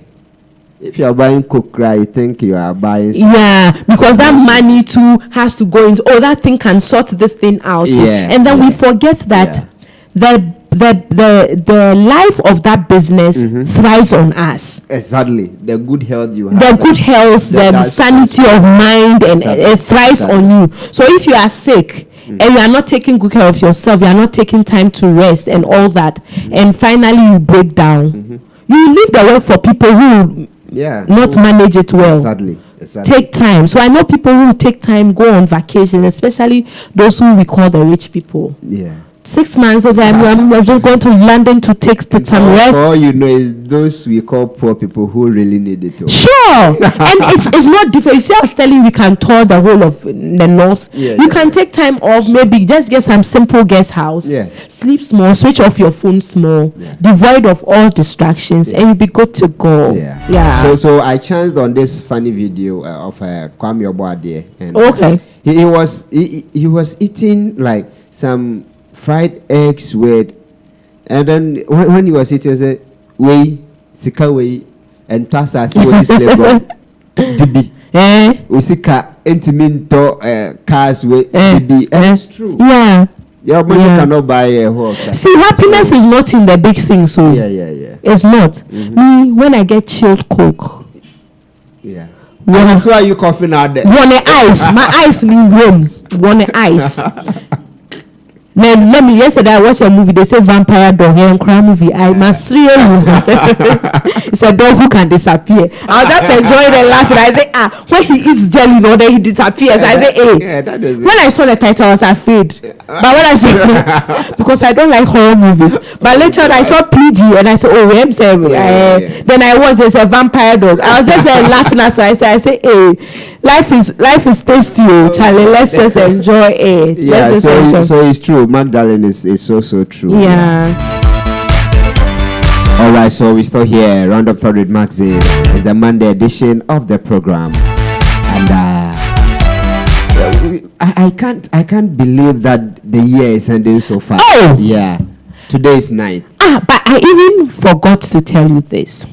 If you are buying cokra, you think you are buying. Yeah, because that money too has to go into. Oh, that thing can sort this thing out. Yeah, and then we forget that the life of that business thrives on us. Exactly, the good health you have. The good health, the sanity of mind, and it thrives on you. So if you are sick. And you are not taking good care of yourself, you are not taking time to rest and all that, and finally you break down. You leave the work for people who not manage it well. Exactly. Take time. So I know people who take time, go on vacation, especially those who we call the rich people. 6 months of time, I'm just going to London to take some rest. All you know is those we call poor people who really need it. Sure. And it's not different. You see, I was telling you, we can tour the whole of the north. You can take time off, maybe just get some simple guest house. Sleep small, switch off your phone small, devoid of all distractions, and you'll be good to go. So I chanced on this funny video of Kwame Obuade, and he was eating like some fried eggs with, and then when he was eating, he said, "Wei, sika wei, and tasa si wei slebo, dibi, usika entiminto cars wei dibi." And it's true. Your money cannot buy a horse. See, happiness is not in the big things, so it's not. Me, when I get chilled Coke. That's why you coughing out there. Want the ice? My ice need room. Want the ice? Then let me. Yesterday I watched a movie. They say vampire dog. Yeah, crime movie. I must see you. It's a dog who can disappear. I was just enjoying and laughing. I say, when he eats jelly, then he disappears. I say, when I saw the title, I was afraid. But when I saw because I don't like horror movies. But later on, I saw PenyGh and I said, then I was there's a vampire dog. I was just there laughing as I say, life is tasty, Charlie. Let's just enjoy it. So it's true. Magdalene is so true. All right, so we're still here. Roundup Thought with Maxine. It's the Monday edition of the program, and I can't believe that the year is ending so fast. Today is 9th. But I even forgot to tell you this.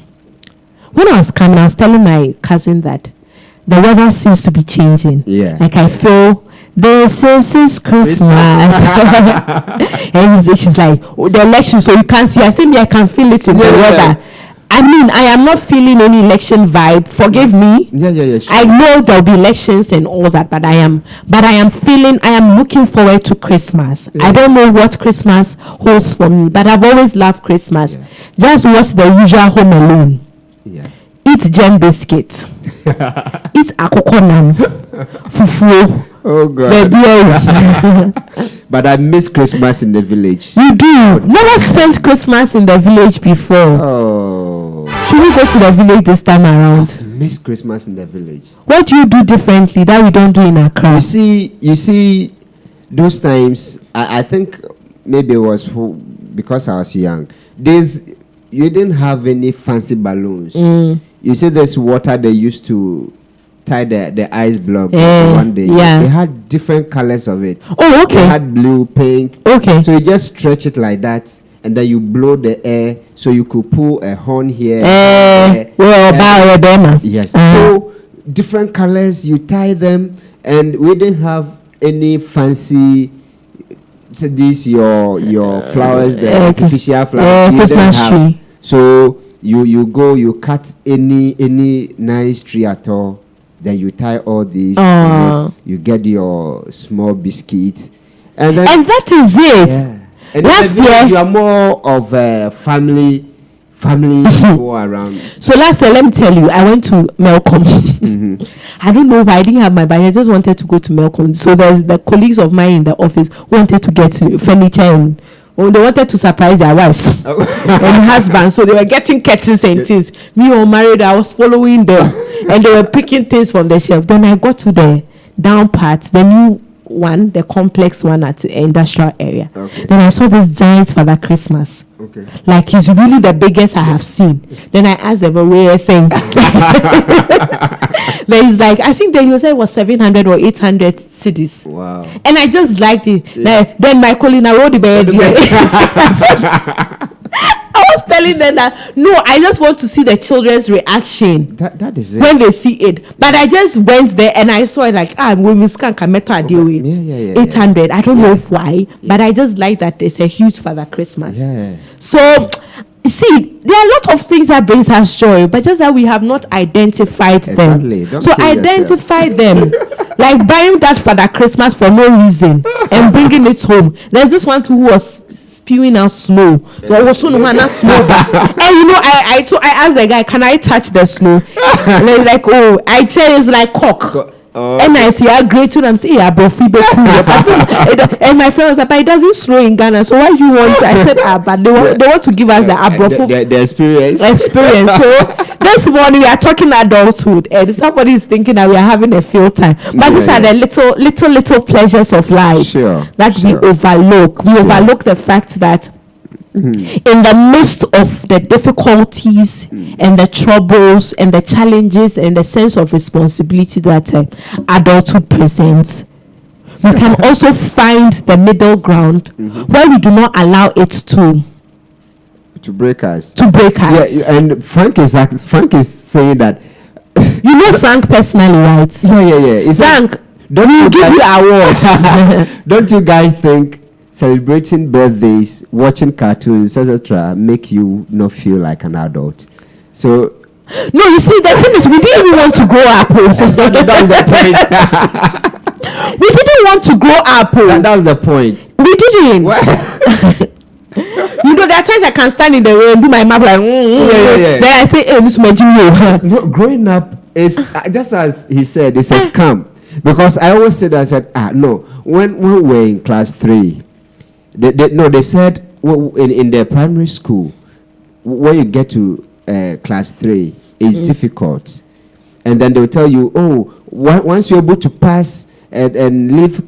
When I was coming, I was telling my cousin that the weather seems to be changing. Like I feel this is Christmas. And she's like, the election, so you can't see. I said, I can feel it in the weather. I mean, I am not feeling any election vibe. Forgive me. Sure. I know there'll be elections and all that, but I am looking forward to Christmas. I don't know what Christmas holds for me, but I've always loved Christmas. Just watch the usual Home Alone. Eat jam biscuit. Eat akokonam. Fufu. Oh God. But I miss Christmas in the village. You do. Never spent Christmas in the village before. Should we go to the village this time around? I miss Christmas in the village. What do you do differently that we don't do in Accra? You see, those times, I think maybe it was because I was young. You didn't have any fancy balloons. You see this water they used to tie the ice block one day. They had different colors of it. They had blue, pink. So you just stretch it like that, and then you blow the air, so you could pull a horn here. Yes. So different colors, you tie them, and we didn't have any fancy. So these your flowers, the artificial flowers. Christmas tree. So you go, you cut any nice tree at all. Then you tie all these. You get your small biscuits, and that is it. And last year you are more of a family go around. So last year, let me tell you, I went to Melcom. I don't know why I didn't have my bag. I just wanted to go to Melcom. So there's the colleagues of mine in the office who wanted to get furniture and they wanted to surprise their wives and husbands. So they were getting curtains and things. Me unmarried, I was following them and they were picking things from the shelf. Then I got to the down part, the new one, the complex one at the industrial area. Then I saw this giant Father Christmas. Like he's really the biggest I have seen. Then I asked them what we were saying. Then he's like, I think then you said it was 700 or 800 cities. Wow. And I just liked it. Then my colleague wrote the bed. I was telling them that no, I just want to see the children's reaction. That is it. When they see it. But I just went there and I saw it like, when we scan Kameta deal with 800. I don't know why, but I just like that it's a huge Father Christmas. Yeah. So you see, there are a lot of things that brings us joy, but just that we have not identified them. So identify them. Like buying that Father Christmas for no reason and bringing it home. There's this one too who was spewing out snow. So I was so no snow. And you know, I asked the guy, can I touch the snow? And he's like, oh, I chair is like cock. And I say, great to them. Say, yeah, bro, and my friend was like, but it doesn't snow in Ghana. So why do you want? I said, but they want to give us the experience. So this morning we are talking adulthood, and somebody is thinking that we are having a field time. But these are the little pleasures of life that we overlook. We overlook the fact that in the midst of the difficulties and the troubles and the challenges and the sense of responsibility that adulthood presents, we can also find the middle ground where we do not allow it to break us. Yeah, and Frank is saying that. You know Frank personally, right? Yeah. Frank, don't you give you award? Don't you guys think celebrating birthdays, watching cartoons, etc., make you not feel like an adult? So no, you see, the thing is, we didn't even want to grow up. That's the point. We didn't want to grow up. That's the point. We didn't. You know, there are times I can stand in the way and do my mouth like, Then I say, hey, Miss Majimo. No, growing up is just as he said, it's a scam. Because I always said, no, when we were in class 3, they said in the primary school, when you get to class 3, it's difficult. And then they'll tell you, once you're able to pass and leave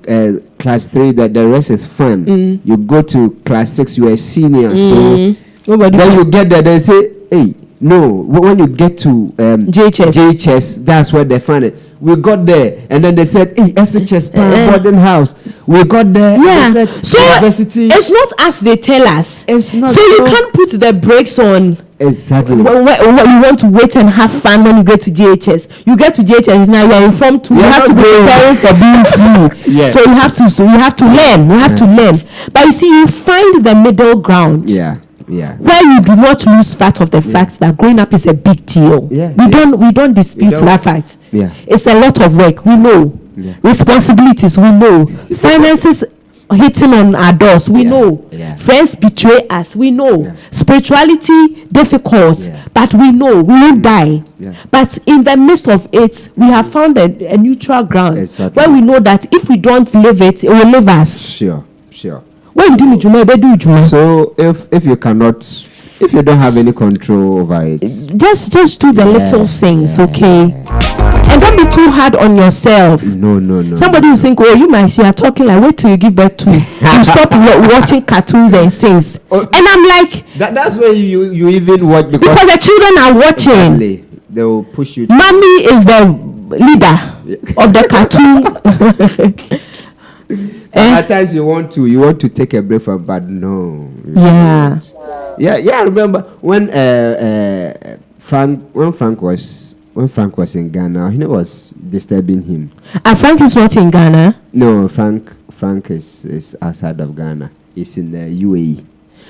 class 3, that the rest is fun. You go to class 6, you are a senior. So then you get there, they say, hey, no, when you get to JHS, that's where they find it. We got there, and then they said, hey, SHS boarding house. We got there, and they said, so university. It's not as they tell us. It's not. So you can't put the brakes on. Exactly. You want to wait and have fun when you get to JHS. You get to JHS now. You're informed to. You have to be preparing for BC. So you have to learn. You have to learn. But you see, you find the middle ground. Where you do not lose sight of the fact that growing up is a big deal. We don't dispute that fact. It's a lot of work. We know. Responsibilities. We know. Finances hitting on our doors. We know. Friends betray us. We know. Spirituality difficult, but we know we won't die. But in the midst of it, we have found a neutral ground where we know that if we don't live it, it will live us. Sure. So if you don't have any control over it, just do the little things, okay? And don't be too hard on yourself. No. Somebody will think, you are talking like, wait till you give birth to. You stop watching cartoons and things. And I'm like, that's where you even watch because the children are watching. Exactly. They will push you. Mommy is the leader of the cartoon. At times you want to take a break from, but no. I remember when Frank was in Ghana, he was disturbing him. Frank is not in Ghana. No, Frank is outside of Ghana. He's in the UAE.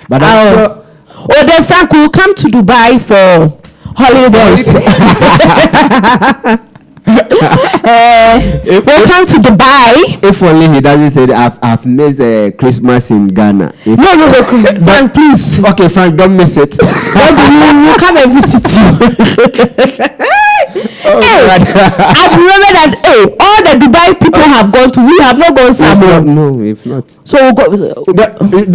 But then Frank will come to Dubai for holidays. Welcome to Dubai. If only he doesn't say I've missed the Christmas in Ghana. No, Frank, please. Okay, Frank, don't miss it. We'll come and visit you. I remember that all the Dubai people have gone to. We have not gone somewhere. No, if not. So we'll go.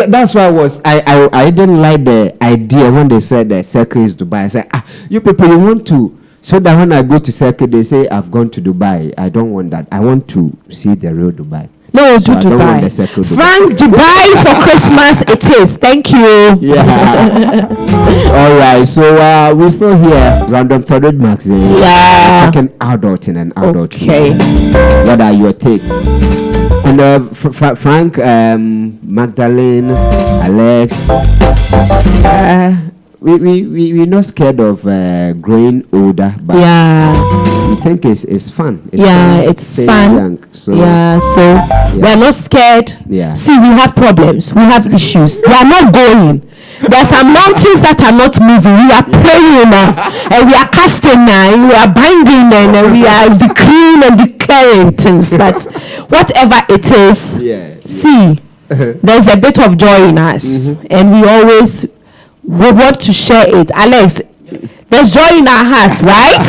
That's why I didn't like the idea when they said the circle is Dubai. I said, you people, you want to. So that when I go to circle, they say I've gone to Dubai. I don't want that. I want to see the real Dubai. No, do Dubai. Frank, Dubai for Christmas it is. Thank you. Yeah. All right. So we're still here. Random thought with Maxine. Yeah. Talking adulting and adulting. Okay. What are your take? And Frank, Magdalene, Alex. we're not scared of growing older, but we think it's fun. It's fun. Young, so we are not scared. See, we have problems, we have issues. They are not going. There are some mountains that are not moving. We are praying now, and we are casting now, and we are binding, and we are decreeing and declaring things that whatever it is, see, there's a bit of joy in us, and we always want to share it. Alex, there's joy in our hearts, right?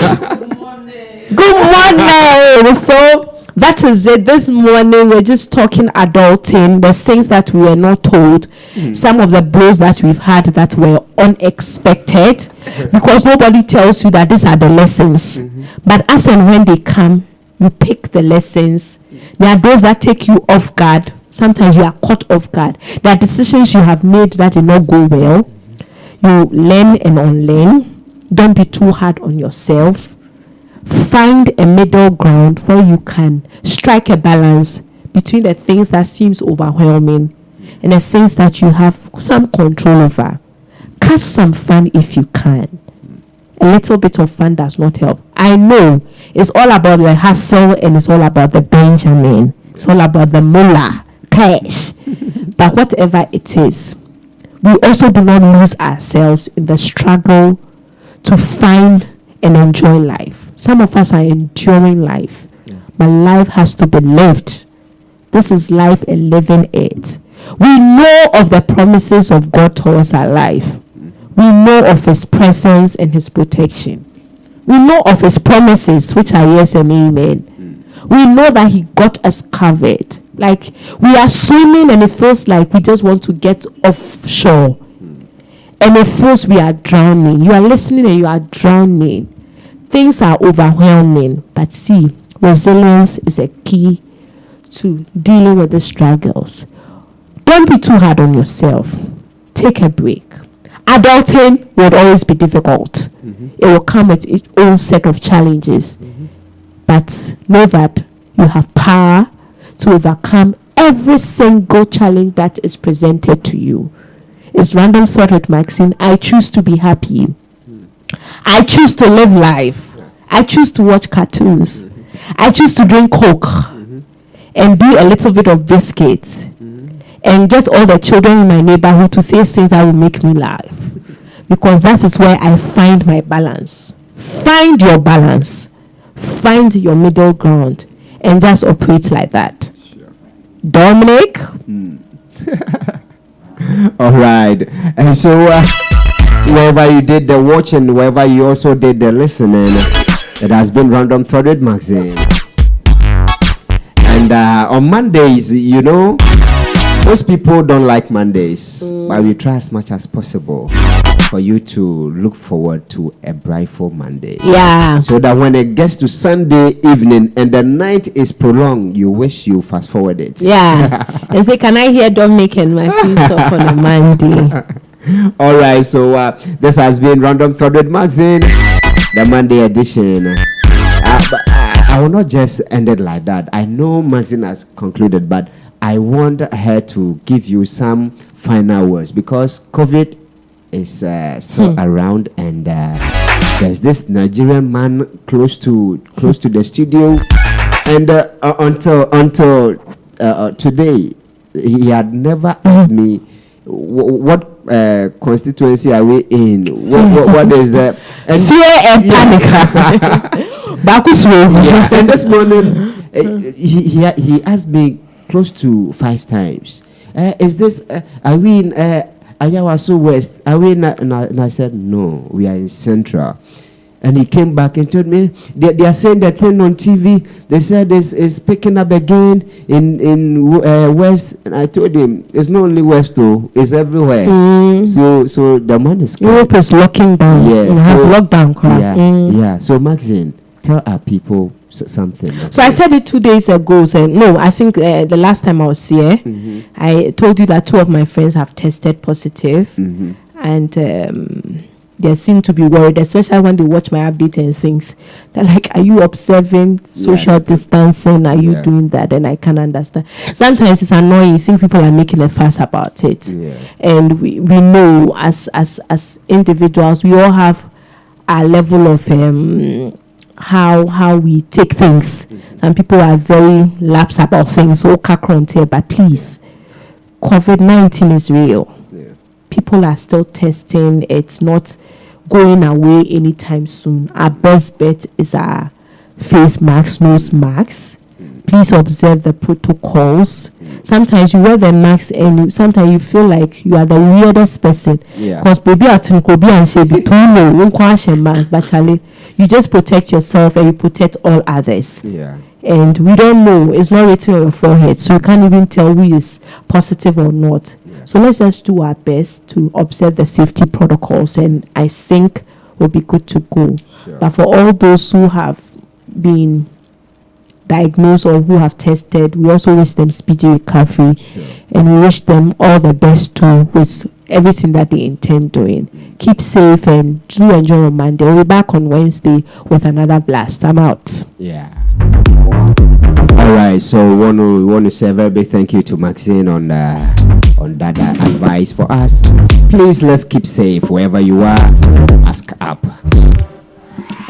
Good morning. So that is it. This morning we're just talking adulting, the things that we were not told, some of the blows that we've had that were unexpected, because nobody tells you that these are the lessons. But as and when they come, you pick the lessons. There are those that take you off guard. Sometimes you are caught off guard. There are decisions you have made that did not go well. You learn and unlearn. Don't be too hard on yourself. Find a middle ground where you can strike a balance between the things that seems overwhelming and the things that you have some control over. Catch some fun if you can. A little bit of fun does not help. I know it's all about the hustle and it's all about the Benjamin. It's all about the mullah, cash. But whatever it is, we also do not lose ourselves in the struggle to find and enjoy life. Some of us are enduring life, but life has to be lived. This is life and living it. We know of the promises of God towards our life. We know of his presence and his protection. We know of his promises, which are yes and amen. We know that he got us covered. Like we are swimming and it feels like we just want to get offshore. And it feels we are drowning. You are listening and you are drowning. Things are overwhelming. But see, resilience is a key to dealing with the struggles. Don't be too hard on yourself. Take a break. Adulting will always be difficult. It will come with its own set of challenges. But know that you have power to overcome every single challenge that is presented to you. It's random thought with Maxine. I choose to be happy. I choose to live life. I choose to watch cartoons. I choose to drink Coke and do a little bit of biscuits and get all the children in my neighborhood to say things that will make me laugh, because that is where I find my balance. Find your balance. Find your middle ground and just operate like that. Dominic? All right. And so wherever you did the watching, wherever you also did the listening, it has been Random Thought with Maxine. And on Mondays, you know, most people don't like Mondays, but we try as much as possible for you to look forward to a brightful Monday. Yeah. So that when it gets to Sunday evening and the night is prolonged, you wish you fast forward it. Yeah. And say, can I hear Dominic and Maxine talk on a Monday? All right. So this has been Random Thought with Maxine, the Monday edition. But I will not just end it like that. I know Maxine has concluded, but I want her to give you some final words, because COVID is still around, and there's this Nigerian man close to the studio, and until today he had never asked me what constituency are we in, what is that, and fear and panic. Yeah, and this morning he asked me close to 5 times, is this are we in Ayawaso West? Are we in? And I said no, we are in Central. And he came back and told me they are saying that thing on TV. They said it's picking up again in West. And I told him it's not only West though, it's everywhere. So the man is scared. Europe is locking down. Yeah, it has lockdown. Yeah. So Maxine, tell our people something. So I said it 2 days ago. No, I think the last time I was here, I told you that 2 of my friends have tested positive, and they seem to be worried, especially when they watch my update and things. They're like, are you observing social distancing? Are you doing that? And I can understand. Sometimes it's annoying. You see people are making a fuss about it. And we know as individuals, we all have our level of how we take things. And people are very lapsed about things. But please, COVID-19 is real. People are still testing. It's not going away anytime soon. Our best bet is our face masks, nose masks. Please observe the protocols. Sometimes you wear the mask and sometimes you feel like you are the weirdest person. Because baby Atunkobi and Shebi too low, mask, but Charlie, you just protect yourself and you protect all others. And we don't know. It's not written on your forehead, so you can't even tell who is positive or not. So let's just do our best to observe the safety protocols, and I think we'll be good to go. But for all those who have been diagnosed or who have tested, we also wish them speedy recovery, and we wish them all the best too with everything that they intend doing. Keep safe and do enjoy on Monday. We'll be back on Wednesday with another blast. I'm out. All right, so we want to say a very big thank you to Maxine on that advice for us. Please, let's keep safe wherever you are. Ask up.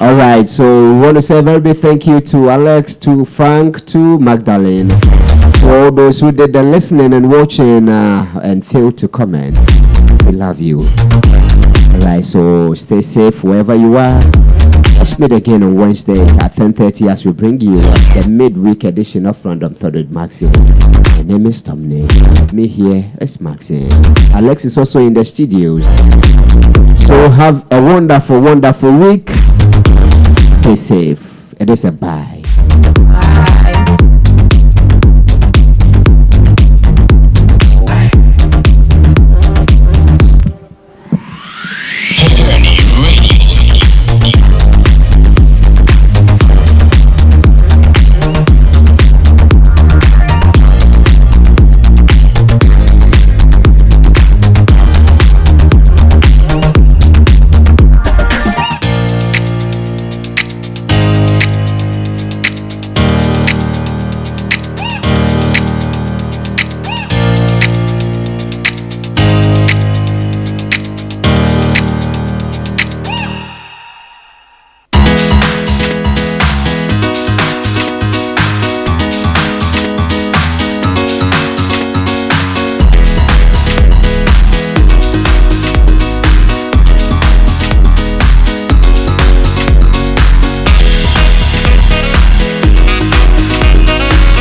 All right, so we want to say a very big thank you to Alex, to Frank, to Magdalene, to all those who did the listening and watching and failed to comment. We love you. All right, so stay safe wherever you are. Let's meet again on Wednesday at 10:30 as we bring you the midweek edition of Random Thought with Maxine. My name is Tomney. Me here is Maxine. Alex is also in the studios. So have a wonderful, wonderful week. Stay safe. It is a bye.